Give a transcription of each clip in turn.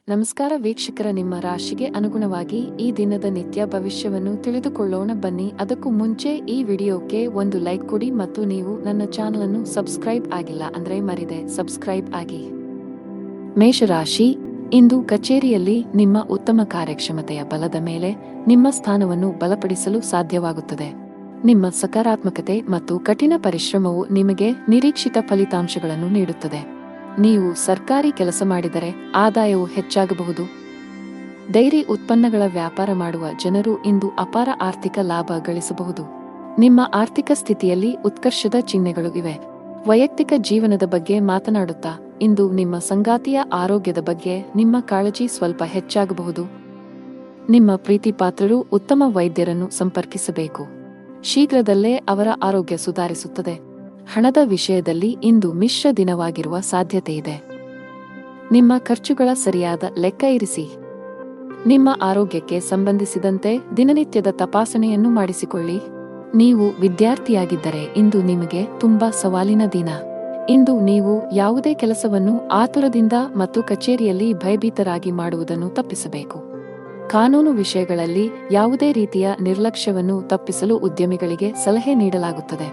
ನಮಸ್ಕಾರ ವೀಕ್ಷಕರ, ನಿಮ್ಮ ರಾಶಿಗೆ ಅನುಗುಣವಾಗಿ ಈ ದಿನದ ನಿತ್ಯ ಭವಿಷ್ಯವನ್ನು ತಿಳಿದುಕೊಳ್ಳೋಣ ಬನ್ನಿ. ಅದಕ್ಕೂ ಮುಂಚೆ ಈ ವಿಡಿಯೋಕ್ಕೆ ಒಂದು ಲೈಕ್ ಕೊಡಿ ಮತ್ತು ನೀವು ನನ್ನ ಚಾನಲ್ ಅನ್ನು ಸಬ್ಸ್ಕ್ರೈಬ್ ಆಗಿಲ್ಲ ಅಂದ್ರೆ ಮರಿದೆ ಸಬ್ಸ್ಕ್ರೈಬ್ ಆಗಿ. ಮೇಷರಾಶಿ, ಇಂದು ಕಚೇರಿಯಲ್ಲಿ ನಿಮ್ಮ ಉತ್ತಮ ಕಾರ್ಯಕ್ಷಮತೆಯ ಬಲದ ಮೇಲೆ ನಿಮ್ಮ ಸ್ಥಾನವನ್ನು ಬಲಪಡಿಸಲು ಸಾಧ್ಯವಾಗುತ್ತದೆ. ನಿಮ್ಮ ಸಕಾರಾತ್ಮಕತೆ ಮತ್ತು ಕಠಿಣ ಪರಿಶ್ರಮವು ನಿಮಗೆ ನಿರೀಕ್ಷಿತ ಫಲಿತಾಂಶಗಳನ್ನು ನೀಡುತ್ತದೆ. ನೀವು ಸರ್ಕಾರಿ ಕೆಲಸ ಮಾಡಿದರೆ ಆದಾಯವು ಹೆಚ್ಚಾಗಬಹುದು. ಡೈರಿ ಉತ್ಪನ್ನಗಳ ವ್ಯಾಪಾರ ಮಾಡುವ ಜನರು ಇಂದು ಅಪಾರ ಆರ್ಥಿಕ ಲಾಭ ಗಳಿಸಬಹುದು. ನಿಮ್ಮ ಆರ್ಥಿಕ ಸ್ಥಿತಿಯಲ್ಲಿ ಉತ್ಕರ್ಷದ ಚಿಹ್ನೆಗಳು ಇವೆ. ವೈಯಕ್ತಿಕ ಜೀವನದ ಬಗ್ಗೆ ಮಾತನಾಡುತ್ತಾ ಇಂದು ನಿಮ್ಮ ಸಂಗಾತಿಯ ಆರೋಗ್ಯದ ಬಗ್ಗೆ ನಿಮ್ಮ ಕಾಳಜಿ ಸ್ವಲ್ಪ ಹೆಚ್ಚಾಗಬಹುದು. ನಿಮ್ಮ ಪ್ರೀತಿಪಾತ್ರರು ಉತ್ತಮ ವೈದ್ಯರನ್ನು ಸಂಪರ್ಕಿಸಬೇಕು. ಶೀಘ್ರದಲ್ಲೇ ಅವರ ಆರೋಗ್ಯ ಸುಧಾರಿಸುತ್ತದೆ. ಹಣದ ವಿಷಯದಲ್ಲಿ ಇಂದು ಮಿಶ್ರ ದಿನವಾಗಿರುವ ಸಾಧ್ಯತೆಯಿದೆ. ನಿಮ್ಮ ಖರ್ಚುಗಳ ಸರಿಯಾದ ಲೆಕ್ಕ ಇರಿಸಿ. ನಿಮ್ಮ ಆರೋಗ್ಯಕ್ಕೆ ಸಂಬಂಧಿಸಿದಂತೆ ದಿನನಿತ್ಯದ ತಪಾಸಣೆಯನ್ನು ಮಾಡಿಸಿಕೊಳ್ಳಿ. ನೀವು ವಿದ್ಯಾರ್ಥಿಯಾಗಿದ್ದರೆ ಇಂದು ನಿಮಗೆ ತುಂಬಾ ಸವಾಲಿನ ದಿನ. ಇಂದು ನೀವು ಯಾವುದೇ ಕೆಲಸವನ್ನು ಆತುರದಿಂದ ಮತ್ತು ಕಚೇರಿಯಲ್ಲಿ ಭಯಭೀತರಾಗಿ ಮಾಡುವುದನ್ನು ತಪ್ಪಿಸಬೇಕು. ಕಾನೂನು ವಿಷಯಗಳಲ್ಲಿ ಯಾವುದೇ ರೀತಿಯ ನಿರ್ಲಕ್ಷ್ಯವನ್ನು ತಪ್ಪಿಸಲು ಉದ್ಯಮಿಗಳಿಗೆ ಸಲಹೆ ನೀಡಲಾಗುತ್ತದೆ.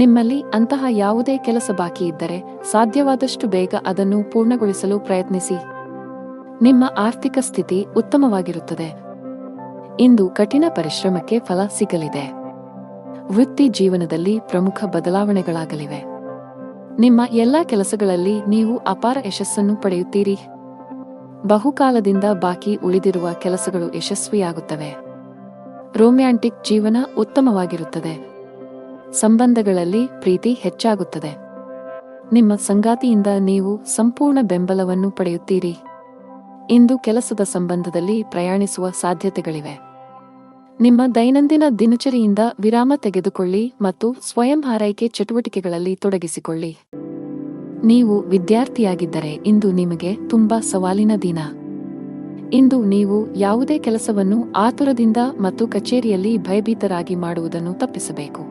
ನಿಮ್ಮಲ್ಲಿ ಅಂತಹ ಯಾವುದೇ ಕೆಲಸ ಬಾಕಿ ಇದ್ದರೆ ಸಾಧ್ಯವಾದಷ್ಟು ಬೇಗ ಅದನ್ನು ಪೂರ್ಣಗೊಳಿಸಲು ಪ್ರಯತ್ನಿಸಿ. ನಿಮ್ಮ ಆರ್ಥಿಕ ಸ್ಥಿತಿ ಉತ್ತಮವಾಗಿರುತ್ತದೆ. ಇಂದು ಕಠಿಣ ಪರಿಶ್ರಮಕ್ಕೆ ಫಲ ಸಿಗಲಿದೆ. ವೃತ್ತಿ ಜೀವನದಲ್ಲಿ ಪ್ರಮುಖ ಬದಲಾವಣೆಗಳಾಗಲಿವೆ. ನಿಮ್ಮ ಎಲ್ಲಾ ಕೆಲಸಗಳಲ್ಲಿ ನೀವು ಅಪಾರ ಯಶಸ್ಸನ್ನು ಪಡೆಯುತ್ತೀರಿ. ಬಹುಕಾಲದಿಂದ ಬಾಕಿ ಉಳಿದಿರುವ ಕೆಲಸಗಳು ಯಶಸ್ವಿಯಾಗುತ್ತವೆ. ರೊಮ್ಯಾಂಟಿಕ್ ಜೀವನ ಉತ್ತಮವಾಗಿರುತ್ತದೆ. ಸಂಬಂಧಗಳಲ್ಲಿ ಪ್ರೀತಿ ಹೆಚ್ಚಾಗುತ್ತದೆ. ನಿಮ್ಮ ಸಂಗಾತಿಯಿಂದ ನೀವು ಸಂಪೂರ್ಣ ಬೆಂಬಲವನ್ನು ಪಡೆಯುತ್ತೀರಿ. ಇಂದು ಕೆಲಸದ ಸಂಬಂಧದಲ್ಲಿ ಪ್ರಯಾಣಿಸುವ ಸಾಧ್ಯತೆಗಳಿವೆ. ನಿಮ್ಮ ದೈನಂದಿನ ದಿನಚರಿಯಿಂದ ವಿರಾಮ ತೆಗೆದುಕೊಳ್ಳಿ ಮತ್ತು ಸ್ವಯಂ ಆರೈಕೆ ಚಟುವಟಿಕೆಗಳಲ್ಲಿ ತೊಡಗಿಸಿಕೊಳ್ಳಿ. ನೀವು ವಿದ್ಯಾರ್ಥಿಯಾಗಿದ್ದರೆ ಇಂದು ನಿಮಗೆ ತುಂಬಾ ಸವಾಲಿನ ದಿನ. ಇಂದು ನೀವು ಯಾವುದೇ ಕೆಲಸವನ್ನು ಆತುರದಿಂದ ಮತ್ತು ಕಚೇರಿಯಲ್ಲಿ ಭಯಭೀತರಾಗಿ ಮಾಡುವುದನ್ನು ತಪ್ಪಿಸಬೇಕು.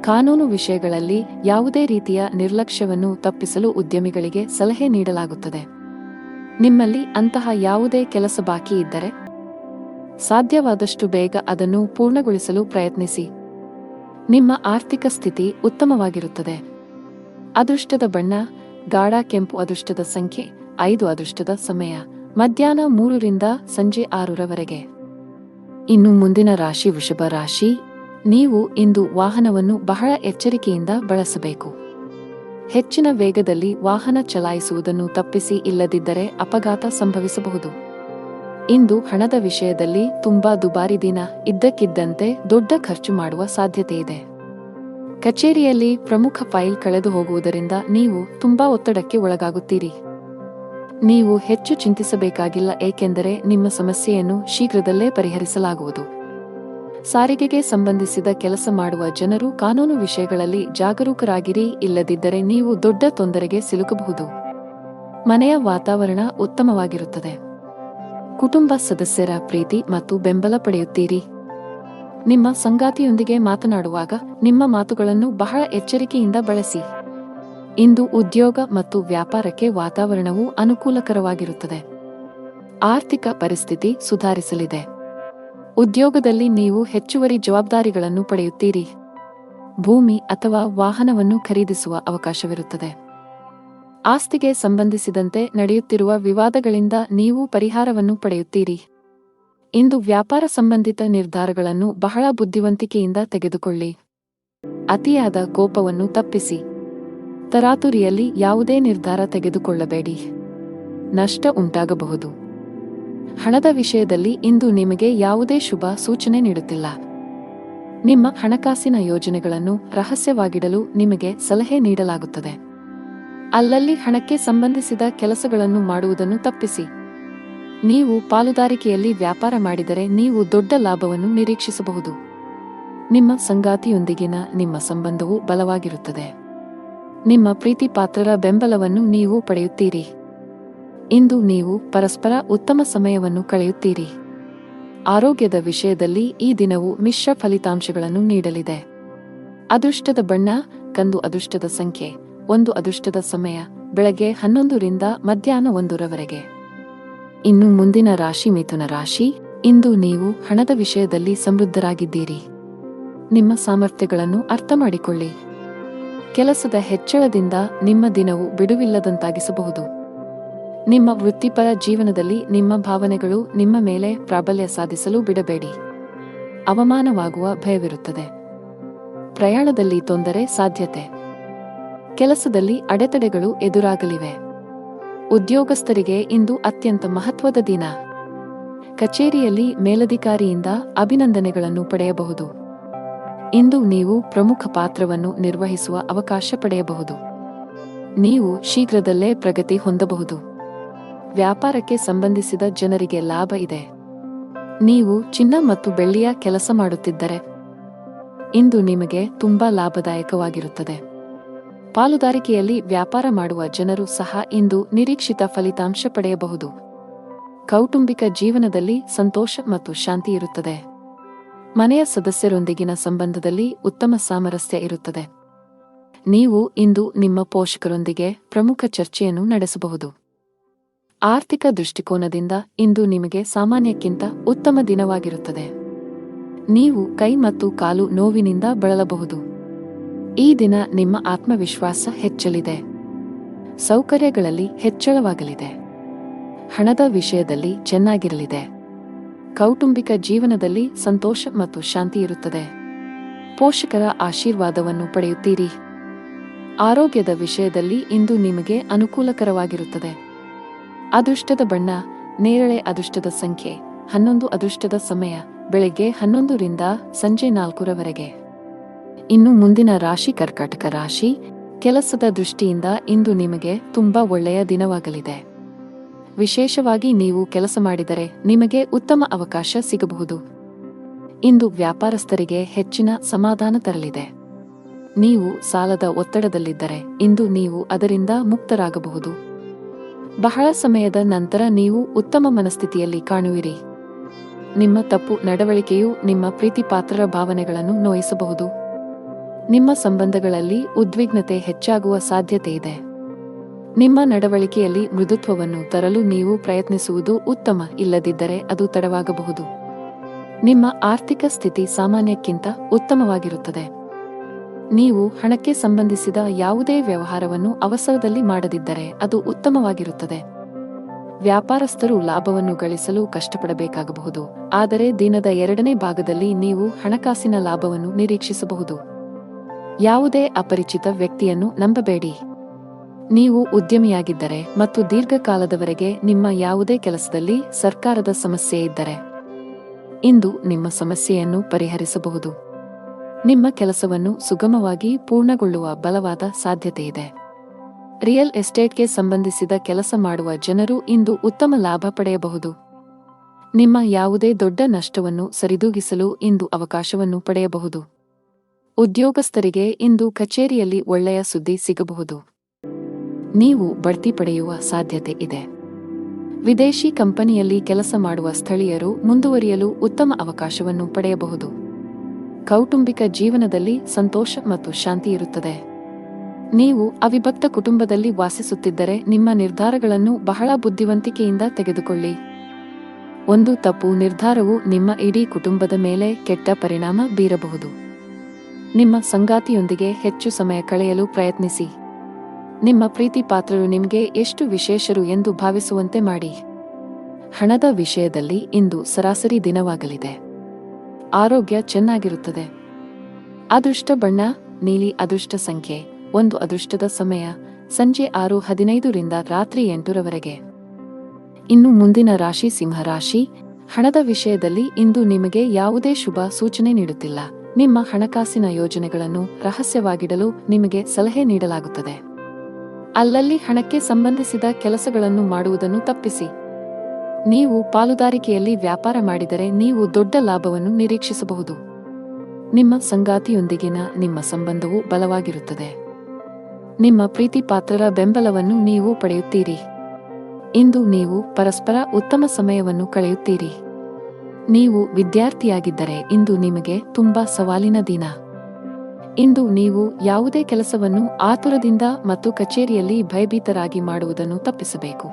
ಕಾನೂನು ವಿಷಯಗಳಲ್ಲಿ ಯಾವುದೇ ರೀತಿಯ ನಿರ್ಲಕ್ಷ್ಯವನ್ನು ತಪ್ಪಿಸಲು ಉದ್ಯಮಿಗಳಿಗೆ ಸಲಹೆ ನೀಡಲಾಗುತ್ತದೆ. ನಿಮ್ಮಲ್ಲಿ ಅಂತಹ ಯಾವುದೇ ಕೆಲಸ ಬಾಕಿ ಇದ್ದರೆ ಸಾಧ್ಯವಾದಷ್ಟು ಬೇಗ ಅದನ್ನು ಪೂರ್ಣಗೊಳಿಸಲು ಪ್ರಯತ್ನಿಸಿ. ನಿಮ್ಮ ಆರ್ಥಿಕ ಸ್ಥಿತಿ ಉತ್ತಮವಾಗಿರುತ್ತದೆ. ಅದೃಷ್ಟದ ಬಣ್ಣ ಗಾಢ ಕೆಂಪು. ಅದೃಷ್ಟದ ಸಂಖ್ಯೆ 5. ಅದೃಷ್ಟದ ಸಮಯ ಮಧ್ಯಾಹ್ನ 3 ರಿಂದ ಸಂಜೆ 6 ರವರೆಗೆ. ಇನ್ನು ಮುಂದಿನ ರಾಶಿ ವೃಷಭ ರಾಶಿ. ನೀವು ಇಂದು ವಾಹನವನ್ನು ಬಹಳ ಎಚ್ಚರಿಕೆಯಿಂದ ಬಳಸಬೇಕು. ಹೆಚ್ಚಿನ ವೇಗದಲ್ಲಿ ವಾಹನ ಚಲಾಯಿಸುವುದನ್ನು ತಪ್ಪಿಸಿ, ಇಲ್ಲದಿದ್ದರೆ ಅಪಘಾತ ಸಂಭವಿಸಬಹುದು. ಇಂದು ಹಣದ ವಿಷಯದಲ್ಲಿ ತುಂಬಾ ದುಬಾರಿ ದಿನ. ಇದ್ದಕ್ಕಿದ್ದಂತೆ ದೊಡ್ಡ ಖರ್ಚು ಮಾಡುವ ಸಾಧ್ಯತೆಯಿದೆ. ಕಚೇರಿಯಲ್ಲಿ ಪ್ರಮುಖ ಫೈಲ್ ಕಳೆದು ಹೋಗುವುದರಿಂದ ನೀವು ತುಂಬಾ ಒತ್ತಡಕ್ಕೆ ಒಳಗಾಗುತ್ತೀರಿ. ನೀವು ಹೆಚ್ಚು ಚಿಂತಿಸಬೇಕಾಗಿಲ್ಲ, ಏಕೆಂದರೆ ನಿಮ್ಮ ಸಮಸ್ಯೆಯನ್ನು ಶೀಘ್ರದಲ್ಲೇ ಪರಿಹರಿಸಲಾಗುವುದು. ಸಾರಿಗೆಗೆ ಸಂಬಂಧಿಸಿದ ಕೆಲಸ ಮಾಡುವ ಜನರು ಕಾನೂನು ವಿಷಯಗಳಲ್ಲಿ ಜಾಗರೂಕರಾಗಿರಿ, ಇಲ್ಲದಿದ್ದರೆ ನೀವು ದೊಡ್ಡ ತೊಂದರೆಗೆ ಸಿಲುಕಬಹುದು. ಮನೆಯ ವಾತಾವರಣ ಉತ್ತಮವಾಗಿರುತ್ತದೆ. ಕುಟುಂಬ ಸದಸ್ಯರ ಪ್ರೀತಿ ಮತ್ತು ಬೆಂಬಲ ಪಡೆಯುತ್ತೀರಿ. ನಿಮ್ಮ ಸಂಗಾತಿಯೊಂದಿಗೆ ಮಾತನಾಡುವಾಗ ನಿಮ್ಮ ಮಾತುಗಳನ್ನು ಬಹಳ ಎಚ್ಚರಿಕೆಯಿಂದ ಬಳಸಿ. ಇಂದು ಉದ್ಯೋಗ ಮತ್ತು ವ್ಯಾಪಾರಕ್ಕೆ ವಾತಾವರಣವು ಅನುಕೂಲಕರವಾಗಿರುತ್ತದೆ. ಆರ್ಥಿಕ ಪರಿಸ್ಥಿತಿ ಸುಧಾರಿಸಲಿದೆ. ಉದ್ಯೋಗದಲ್ಲಿ ನೀವು ಹೆಚ್ಚುವರಿ ಜವಾಬ್ದಾರಿಗಳನ್ನು ಪಡೆಯುತ್ತೀರಿ. ಭೂಮಿ ಅಥವಾ ವಾಹನವನ್ನು ಖರೀದಿಸುವ ಅವಕಾಶವಿರುತ್ತದೆ. ಆಸ್ತಿಗೆ ಸಂಬಂಧಿಸಿದಂತೆ ನಡೆಯುತ್ತಿರುವ ವಿವಾದಗಳಿಂದ ನೀವು ಪರಿಹಾರವನ್ನು ಪಡೆಯುತ್ತೀರಿ. ಇಂದು ವ್ಯಾಪಾರ ಸಂಬಂಧಿತ ನಿರ್ಧಾರಗಳನ್ನು ಬಹಳ ಬುದ್ಧಿವಂತಿಕೆಯಿಂದ ತೆಗೆದುಕೊಳ್ಳಿ. ಅತಿಯಾದ ಕೋಪವನ್ನು ತಪ್ಪಿಸಿ. ತರಾತುರಿಯಲ್ಲಿ ಯಾವುದೇ ನಿರ್ಧಾರ ತೆಗೆದುಕೊಳ್ಳಬೇಡಿ. ನಷ್ಟ ಉಂಟಾಗಬಹುದು. ಹಣದ ವಿಷಯದಲ್ಲಿ ಇಂದು ನಿಮಗೆ ಯಾವುದೇ ಶುಭ ಸೂಚನೆ ನೀಡುತ್ತಿಲ್ಲ. ನಿಮ್ಮ ಹಣಕಾಸಿನ ಯೋಜನೆಗಳನ್ನು ರಹಸ್ಯವಾಗಿಡಲು ನಿಮಗೆ ಸಲಹೆ ನೀಡಲಾಗುತ್ತದೆ. ಅಲ್ಲಲ್ಲಿ ಹಣಕ್ಕೆ ಸಂಬಂಧಿಸಿದ ಕೆಲಸಗಳನ್ನು ಮಾಡುವುದನ್ನು ತಪ್ಪಿಸಿ. ನೀವು ಪಾಲುದಾರಿಕೆಯಲ್ಲಿ ವ್ಯಾಪಾರ ಮಾಡಿದರೆ ನೀವು ದೊಡ್ಡ ಲಾಭವನ್ನು ನಿರೀಕ್ಷಿಸಬಹುದು. ನಿಮ್ಮ ಸಂಗಾತಿಯೊಂದಿಗಿನ ನಿಮ್ಮ ಸಂಬಂಧವು ಬಲವಾಗಿರುತ್ತದೆ. ನಿಮ್ಮ ಪ್ರೀತಿಪಾತ್ರರ ಬೆಂಬಲವನ್ನು ನೀವು ಪಡೆಯುತ್ತೀರಿ. ಇಂದು ನೀವು ಪರಸ್ಪರ ಉತ್ತಮ ಸಮಯವನ್ನು ಕಳೆಯುತ್ತೀರಿ. ಆರೋಗ್ಯದ ವಿಷಯದಲ್ಲಿ ಈ ದಿನವು ಮಿಶ್ರ ಫಲಿತಾಂಶಗಳನ್ನು ನೀಡಲಿದೆ. ಅದೃಷ್ಟದ ಬಣ್ಣ ಕಂದು. ಅದೃಷ್ಟದ ಸಂಖ್ಯೆ 1. ಅದೃಷ್ಟದ ಸಮಯ ಬೆಳಗ್ಗೆ 11 ರಿಂದ ಮಧ್ಯಾಹ್ನ 1 ರವರೆಗೆ. ಇನ್ನು ಮುಂದಿನ ರಾಶಿ ಮಿಥುನ ರಾಶಿ. ಇಂದು ನೀವು ಹಣದ ವಿಷಯದಲ್ಲಿ ಸಮೃದ್ಧರಾಗಿದ್ದೀರಿ. ನಿಮ್ಮ ಸಾಮರ್ಥ್ಯಗಳನ್ನು ಅರ್ಥ ಮಾಡಿಕೊಳ್ಳಿ. ಕೆಲಸದ ಹೆಚ್ಚಳದಿಂದ ನಿಮ್ಮ ದಿನವು ಬಿಡುವಿಲ್ಲದಂತಾಗಿಸಬಹುದು. ನಿಮ್ಮ ವೃತ್ತಿಪರ ಜೀವನದಲ್ಲಿ ನಿಮ್ಮ ಭಾವನೆಗಳು ನಿಮ್ಮ ಮೇಲೆ ಪ್ರಾಬಲ್ಯ ಸಾಧಿಸಲು ಬಿಡಬೇಡಿ. ಅವಮಾನವಾಗುವ ಭಯವಿರುತ್ತದೆ. ಪ್ರಯಾಣದಲ್ಲಿ ತೊಂದರೆ ಸಾಧ್ಯತೆ. ಕೆಲಸದಲ್ಲಿ ಅಡೆತಡೆಗಳು ಎದುರಾಗಲಿವೆ. ಉದ್ಯೋಗಸ್ಥರಿಗೆ ಇಂದು ಅತ್ಯಂತ ಮಹತ್ವದ ದಿನ. ಕಚೇರಿಯಲ್ಲಿ ಮೇಲಧಿಕಾರಿಯಿಂದ ಅಭಿನಂದನೆಗಳನ್ನು ಪಡೆಯಬಹುದು. ಇಂದು ನೀವು ಪ್ರಮುಖ ಪಾತ್ರವನ್ನು ನಿರ್ವಹಿಸುವ ಅವಕಾಶ ಪಡೆಯಬಹುದು. ನೀವು ಶೀಘ್ರದಲ್ಲೇ ಪ್ರಗತಿ ಹೊಂದಬಹುದು. ವ್ಯಾಪಾರಕ್ಕೆ ಸಂಬಂಧಿಸಿದ ಜನರಿಗೆ ಲಾಭ ಇದೆ. ನೀವು ಚಿನ್ನ ಮತ್ತು ಬೆಳ್ಳಿಯ ಕೆಲಸ ಮಾಡುತ್ತಿದ್ದರೆ ಇಂದು ನಿಮಗೆ ತುಂಬಾ ಲಾಭದಾಯಕವಾಗಿರುತ್ತದೆ. ಪಾಲುದಾರಿಕೆಯಲ್ಲಿ ವ್ಯಾಪಾರ ಮಾಡುವ ಜನರು ಸಹ ಇಂದು ನಿರೀಕ್ಷಿತ ಫಲಿತಾಂಶ ಪಡೆಯಬಹುದು. ಕೌಟುಂಬಿಕ ಜೀವನದಲ್ಲಿ ಸಂತೋಷ ಮತ್ತು ಶಾಂತಿ ಇರುತ್ತದೆ. ಮನೆಯ ಸದಸ್ಯರೊಂದಿಗಿನ ಸಂಬಂಧದಲ್ಲಿ ಉತ್ತಮ ಸಾಮರಸ್ಯ ಇರುತ್ತದೆ. ನೀವು ಇಂದು ನಿಮ್ಮ ಪೋಷಕರೊಂದಿಗೆ ಪ್ರಮುಖ ಚರ್ಚೆಯನ್ನು ನಡೆಸಬಹುದು. ಆರ್ಥಿಕ ದೃಷ್ಟಿಕೋನದಿಂದ ಇಂದು ನಿಮಗೆ ಸಾಮಾನ್ಯಕ್ಕಿಂತ ಉತ್ತಮ ದಿನವಾಗಿರುತ್ತದೆ. ನೀವು ಕೈ ಮತ್ತು ಕಾಲು ನೋವಿನಿಂದ ಬಳಲಬಹುದು. ಈ ದಿನ ನಿಮ್ಮ ಆತ್ಮವಿಶ್ವಾಸ ಹೆಚ್ಚಲಿದೆ. ಸೌಕರ್ಯಗಳಲ್ಲಿ ಹೆಚ್ಚಳವಾಗಲಿದೆ. ಹಣದ ವಿಷಯದಲ್ಲಿ ಚೆನ್ನಾಗಿರಲಿದೆ. ಕೌಟುಂಬಿಕ ಜೀವನದಲ್ಲಿ ಸಂತೋಷ ಮತ್ತು ಶಾಂತಿ ಇರುತ್ತದೆ. ಪೋಷಕರ ಆಶೀರ್ವಾದವನ್ನು ಪಡೆಯುತ್ತೀರಿ. ಆರೋಗ್ಯದ ವಿಷಯದಲ್ಲಿ ಇಂದು ನಿಮಗೆ ಅನುಕೂಲಕರವಾಗಿರುತ್ತದೆ. ಅದೃಷ್ಟದ ಬಣ್ಣ ನೇರಳೆ. ಅದೃಷ್ಟದ ಸಂಖ್ಯೆ 11. ಅದೃಷ್ಟದ ಸಮಯ ಬೆಳಗ್ಗೆ 11 ರಿಂದ ಸಂಜೆ 4 ರವರೆಗೆ. ಇನ್ನು ಮುಂದಿನ ರಾಶಿ ಕರ್ಕಾಟಕ ರಾಶಿ. ಕೆಲಸದ ದೃಷ್ಟಿಯಿಂದ ಇಂದು ನಿಮಗೆ ತುಂಬಾ ಒಳ್ಳೆಯ ದಿನವಾಗಲಿದೆ. ವಿಶೇಷವಾಗಿ ನೀವು ಕೆಲಸ ಮಾಡಿದರೆ ನಿಮಗೆ ಉತ್ತಮ ಅವಕಾಶ ಸಿಗಬಹುದು. ಇಂದು ವ್ಯಾಪಾರಸ್ಥರಿಗೆ ಹೆಚ್ಚಿನ ಸಮಾಧಾನ ತರಲಿದೆ. ನೀವು ಸಾಲದ ಒತ್ತಡದಲ್ಲಿದ್ದರೆ ಇಂದು ನೀವು ಅದರಿಂದ ಮುಕ್ತರಾಗಬಹುದು. ಬಹಳ ಸಮಯದ ನಂತರ ನೀವು ಉತ್ತಮ ಮನಸ್ಥಿತಿಯಲ್ಲಿ ಕಾಣುವಿರಿ. ನಿಮ್ಮ ತಪ್ಪು ನಡವಳಿಕೆಯು ನಿಮ್ಮ ಪ್ರೀತಿಪಾತ್ರರ ಭಾವನೆಗಳನ್ನು ನೋಯಿಸಬಹುದು. ನಿಮ್ಮ ಸಂಬಂಧಗಳಲ್ಲಿ ಉದ್ವಿಗ್ನತೆ ಹೆಚ್ಚಾಗುವ ಸಾಧ್ಯತೆ ಇದೆ. ನಿಮ್ಮ ನಡವಳಿಕೆಯಲ್ಲಿ ಮೃದುತ್ವವನ್ನು ತರಲು ನೀವು ಪ್ರಯತ್ನಿಸುವುದು ಉತ್ತಮ. ಇಲ್ಲದಿದ್ದರೆ ಅದು ತಡವಾಗಬಹುದು. ನಿಮ್ಮ ಆರ್ಥಿಕ ಸ್ಥಿತಿ ಸಾಮಾನ್ಯಕ್ಕಿಂತ ಉತ್ತಮವಾಗಿರುತ್ತದೆ. ನೀವು ಹಣಕ್ಕೆ ಸಂಬಂಧಿಸಿದ ಯಾವುದೇ ವ್ಯವಹಾರವನ್ನು ಅವಸರದಲ್ಲಿ ಮಾಡದಿದ್ದರೆ ಅದು ಉತ್ತಮವಾಗಿರುತ್ತದೆ. ವ್ಯಾಪಾರಸ್ಥರು ಲಾಭವನ್ನು ಗಳಿಸಲು ಕಷ್ಟಪಡಬೇಕಾಗಬಹುದು. ಆದರೆ ದಿನದ 2ನೇ ಭಾಗದಲ್ಲಿ ನೀವು ಹಣಕಾಸಿನ ಲಾಭವನ್ನು ನಿರೀಕ್ಷಿಸಬಹುದು. ಯಾವುದೇ ಅಪರಿಚಿತ ವ್ಯಕ್ತಿಯನ್ನು ನಂಬಬೇಡಿ. ನೀವು ಉದ್ಯಮಿಯಾಗಿದ್ದರೆ ಮತ್ತು ದೀರ್ಘಕಾಲದವರೆಗೆ ನಿಮ್ಮ ಯಾವುದೇ ಕೆಲಸದಲ್ಲಿ ಸರ್ಕಾರದ ಸಮಸ್ಯೆ ಇದ್ದರೆ ಇಂದು ನಿಮ್ಮ ಸಮಸ್ಯೆಯನ್ನು ಪರಿಹರಿಸಬಹುದು. ನಿಮ್ಮ ಕೆಲಸವನ್ನು ಸುಗಮವಾಗಿ ಪೂರ್ಣಗೊಳ್ಳುವ ಬಲವಾದ ಸಾಧ್ಯತೆಯಿದೆ. ರಿಯಲ್ ಎಸ್ಟೇಟ್ಗೆ ಸಂಬಂಧಿಸಿದ ಕೆಲಸ ಮಾಡುವ ಜನರು ಇಂದು ಉತ್ತಮ ಲಾಭ ಪಡೆಯಬಹುದು. ನಿಮ್ಮ ಯಾವುದೇ ದೊಡ್ಡ ನಷ್ಟವನ್ನು ಸರಿದೂಗಿಸಲು ಇಂದು ಅವಕಾಶವನ್ನು ಪಡೆಯಬಹುದು. ಉದ್ಯೋಗಸ್ಥರಿಗೆ ಇಂದು ಕಚೇರಿಯಲ್ಲಿ ಒಳ್ಳೆಯ ಸುದ್ದಿ ಸಿಗಬಹುದು. ನೀವು ಬಡ್ತಿ ಪಡೆಯುವ ಸಾಧ್ಯತೆ ಇದೆ. ವಿದೇಶಿ ಕಂಪನಿಯಲ್ಲಿ ಕೆಲಸ ಮಾಡುವ ಸ್ಥಳೀಯರು ಮುಂದುವರಿಯಲು ಉತ್ತಮ ಅವಕಾಶವನ್ನು ಪಡೆಯಬಹುದು. ಕೌಟುಂಬಿಕ ಜೀವನದಲ್ಲಿ ಸಂತೋಷ ಮತ್ತು ಶಾಂತಿ ಇರುತ್ತದೆ. ನೀವು ಅವಿಭಕ್ತ ಕುಟುಂಬದಲ್ಲಿ ವಾಸಿಸುತ್ತಿದ್ದರೆ ನಿಮ್ಮ ನಿರ್ಧಾರಗಳನ್ನು ಬಹಳ ಬುದ್ಧಿವಂತಿಕೆಯಿಂದ ತೆಗೆದುಕೊಳ್ಳಿ. ಒಂದು ತಪ್ಪು ನಿರ್ಧಾರವು ನಿಮ್ಮ ಇಡೀ ಕುಟುಂಬದ ಮೇಲೆ ಕೆಟ್ಟ ಪರಿಣಾಮ ಬೀರಬಹುದು. ನಿಮ್ಮ ಸಂಗಾತಿಯೊಂದಿಗೆ ಹೆಚ್ಚು ಸಮಯ ಕಳೆಯಲು ಪ್ರಯತ್ನಿಸಿ. ನಿಮ್ಮ ಪ್ರೀತಿ ಪಾತ್ರರು ನಿಮಗೆ ಎಷ್ಟು ವಿಶೇಷರು ಎಂದು ಭಾವಿಸುವಂತೆ ಮಾಡಿ. ಹಣದ ವಿಷಯದಲ್ಲಿ ಇಂದು ಸರಾಸರಿ ದಿನವಾಗಲಿದೆ. ಆರೋಗ್ಯ ಚೆನ್ನಾಗಿರುತ್ತದೆ. ಅದೃಷ್ಟ ಬಣ್ಣ ನೀಲಿ. ಅದೃಷ್ಟ ಸಂಖ್ಯೆ 1. ಅದೃಷ್ಟದ ಸಮಯ ಸಂಜೆ 6:15 ರಿಂದ ರಾತ್ರಿ 8 ರವರೆಗೆ. ಇನ್ನು ಮುಂದಿನ ರಾಶಿ ಸಿಂಹರಾಶಿ. ಹಣದ ವಿಷಯದಲ್ಲಿ ಇಂದು ನಿಮಗೆ ಯಾವುದೇ ಶುಭ ಸೂಚನೆ ನೀಡುತ್ತಿಲ್ಲ. ನಿಮ್ಮ ಹಣಕಾಸಿನ ಯೋಜನೆಗಳನ್ನು ರಹಸ್ಯವಾಗಿಡಲು ನಿಮಗೆ ಸಲಹೆ ನೀಡಲಾಗುತ್ತದೆ. ಅಲ್ಲಲ್ಲಿ ಹಣಕ್ಕೆ ಸಂಬಂಧಿಸಿದ ಕೆಲಸಗಳನ್ನು ಮಾಡುವುದನ್ನು ತಪ್ಪಿಸಿ. ನೀವು ಪಾಲುದಾರಿಕೆಯಲ್ಲಿ ವ್ಯಾಪಾರ ಮಾಡಿದರೆ ನೀವು ದೊಡ್ಡ ಲಾಭವನ್ನು ನಿರೀಕ್ಷಿಸಬಹುದು. ನಿಮ್ಮ ಸಂಗಾತಿಯೊಂದಿಗಿನ ನಿಮ್ಮ ಸಂಬಂಧವು ಬಲವಾಗಿರುತ್ತದೆ. ನಿಮ್ಮ ಪ್ರೀತಿಪಾತ್ರರ ಬೆಂಬಲವನ್ನು ನೀವು ಪಡೆಯುತ್ತೀರಿ. ಇಂದು ನೀವು ಪರಸ್ಪರ ಉತ್ತಮ ಸಮಯವನ್ನು ಕಳೆಯುತ್ತೀರಿ. ನೀವು ವಿದ್ಯಾರ್ಥಿಯಾಗಿದ್ದರೆ ಇಂದು ನಿಮಗೆ ತುಂಬಾ ಸವಾಲಿನ ದಿನ. ಇಂದು ನೀವು ಯಾವುದೇ ಕೆಲಸವನ್ನು ಆತುರದಿಂದ ಮತ್ತು ಕಚೇರಿಯಲ್ಲಿ ಭಯಭೀತರಾಗಿ ಮಾಡುವುದನ್ನು ತಪ್ಪಿಸಬೇಕು.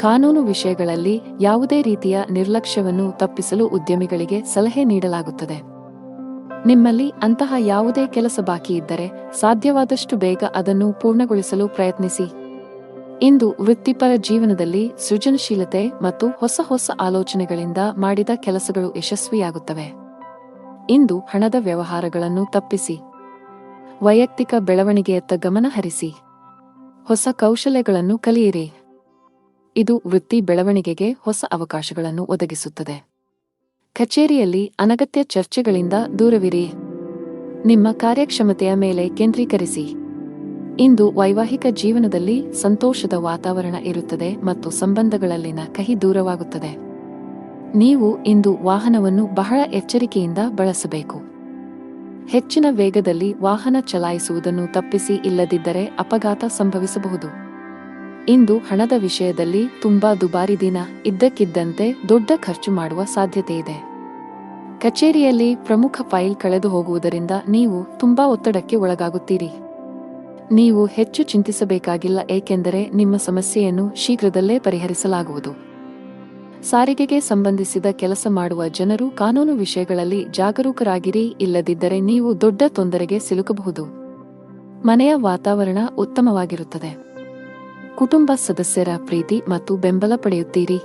ಕಾನೂನು ವಿಷಯಗಳಲ್ಲಿ ಯಾವುದೇ ರೀತಿಯ ನಿರ್ಲಕ್ಷ್ಯವನ್ನು ತಪ್ಪಿಸಲು ಉದ್ಯಮಿಗಳಿಗೆ ಸಲಹೆ ನೀಡಲಾಗುತ್ತದೆ. ನಿಮ್ಮಲ್ಲಿ ಅಂತಹ ಯಾವುದೇ ಕೆಲಸ ಬಾಕಿ ಇದ್ದರೆ ಸಾಧ್ಯವಾದಷ್ಟು ಬೇಗ ಅದನ್ನು ಪೂರ್ಣಗೊಳಿಸಲು ಪ್ರಯತ್ನಿಸಿ. ಇಂದು ವೃತ್ತಿಪರ ಜೀವನದಲ್ಲಿ ಸೃಜನಶೀಲತೆ ಮತ್ತು ಹೊಸ ಹೊಸ ಆಲೋಚನೆಗಳಿಂದ ಮಾಡಿದ ಕೆಲಸಗಳು ಯಶಸ್ವಿಯಾಗುತ್ತವೆ. ಇಂದು ಹಣದ ವ್ಯವಹಾರಗಳನ್ನು ತಪ್ಪಿಸಿ ವೈಯಕ್ತಿಕ ಬೆಳವಣಿಗೆಯತ್ತ ಗಮನ ಹರಿಸಿ. ಹೊಸ ಕೌಶಲ್ಯಗಳನ್ನು ಕಲಿಯಿರಿ. ಇದು ವೃತ್ತಿ ಬೆಳವಣಿಗೆಗೆ ಹೊಸ ಅವಕಾಶಗಳನ್ನು ಒದಗಿಸುತ್ತದೆ. ಕಚೇರಿಯಲ್ಲಿ ಅನಗತ್ಯ ಚರ್ಚೆಗಳಿಂದ ದೂರವಿರಿ. ನಿಮ್ಮ ಕಾರ್ಯಕ್ಷಮತೆಯ ಮೇಲೆ ಕೇಂದ್ರೀಕರಿಸಿ. ಇಂದು ವೈವಾಹಿಕ ಜೀವನದಲ್ಲಿ ಸಂತೋಷದ ವಾತಾವರಣ ಇರುತ್ತದೆ ಮತ್ತು ಸಂಬಂಧಗಳಲ್ಲಿನ ಕಹಿ ದೂರವಾಗುತ್ತದೆ. ನೀವು ಇಂದು ವಾಹನವನ್ನು ಬಹಳ ಎಚ್ಚರಿಕೆಯಿಂದ ಬಳಸಬೇಕು. ಹೆಚ್ಚಿನ ವೇಗದಲ್ಲಿ ವಾಹನ ಚಲಾಯಿಸುವುದನ್ನು ತಪ್ಪಿಸಿ, ಇಲ್ಲದಿದ್ದರೆ ಅಪಘಾತ ಸಂಭವಿಸಬಹುದು. ಇಂದು ಹಣದ ವಿಷಯದಲ್ಲಿ ತುಂಬಾ ದುಬಾರಿ ದಿನ. ಇದ್ದಕ್ಕಿದ್ದಂತೆ ದೊಡ್ಡ ಖರ್ಚು ಮಾಡುವ ಸಾಧ್ಯತೆಯಿದೆ. ಕಚೇರಿಯಲ್ಲಿ ಪ್ರಮುಖ ಫೈಲ್ ಕಳೆದು ಹೋಗುವುದರಿಂದ ನೀವು ತುಂಬಾ ಒತ್ತಡಕ್ಕೆ ಒಳಗಾಗುತ್ತೀರಿ. ನೀವು ಹೆಚ್ಚು ಚಿಂತಿಸಬೇಕಾಗಿಲ್ಲ, ಏಕೆಂದರೆ ನಿಮ್ಮ ಸಮಸ್ಯೆಯನ್ನು ಶೀಘ್ರದಲ್ಲೇ ಪರಿಹರಿಸಲಾಗುವುದು. ಸಾರಿಗೆಗೆ ಸಂಬಂಧಿಸಿದ ಕೆಲಸ ಮಾಡುವ ಜನರು ಕಾನೂನು ವಿಷಯಗಳಲ್ಲಿ ಜಾಗರೂಕರಾಗಿರಿ, ಇಲ್ಲದಿದ್ದರೆ ನೀವು ದೊಡ್ಡ ತೊಂದರೆಗೆ ಸಿಲುಕಬಹುದು. ಮನೆಯ ವಾತಾವರಣ ಉತ್ತಮವಾಗಿರುತ್ತದೆ. ಕುಟುಂಬ ಸದಸ್ಯರ ಪ್ರೀತಿ ಮತ್ತು ಬೆಂಬಲ ಪಡೆಯುತ್ತೀರಿ.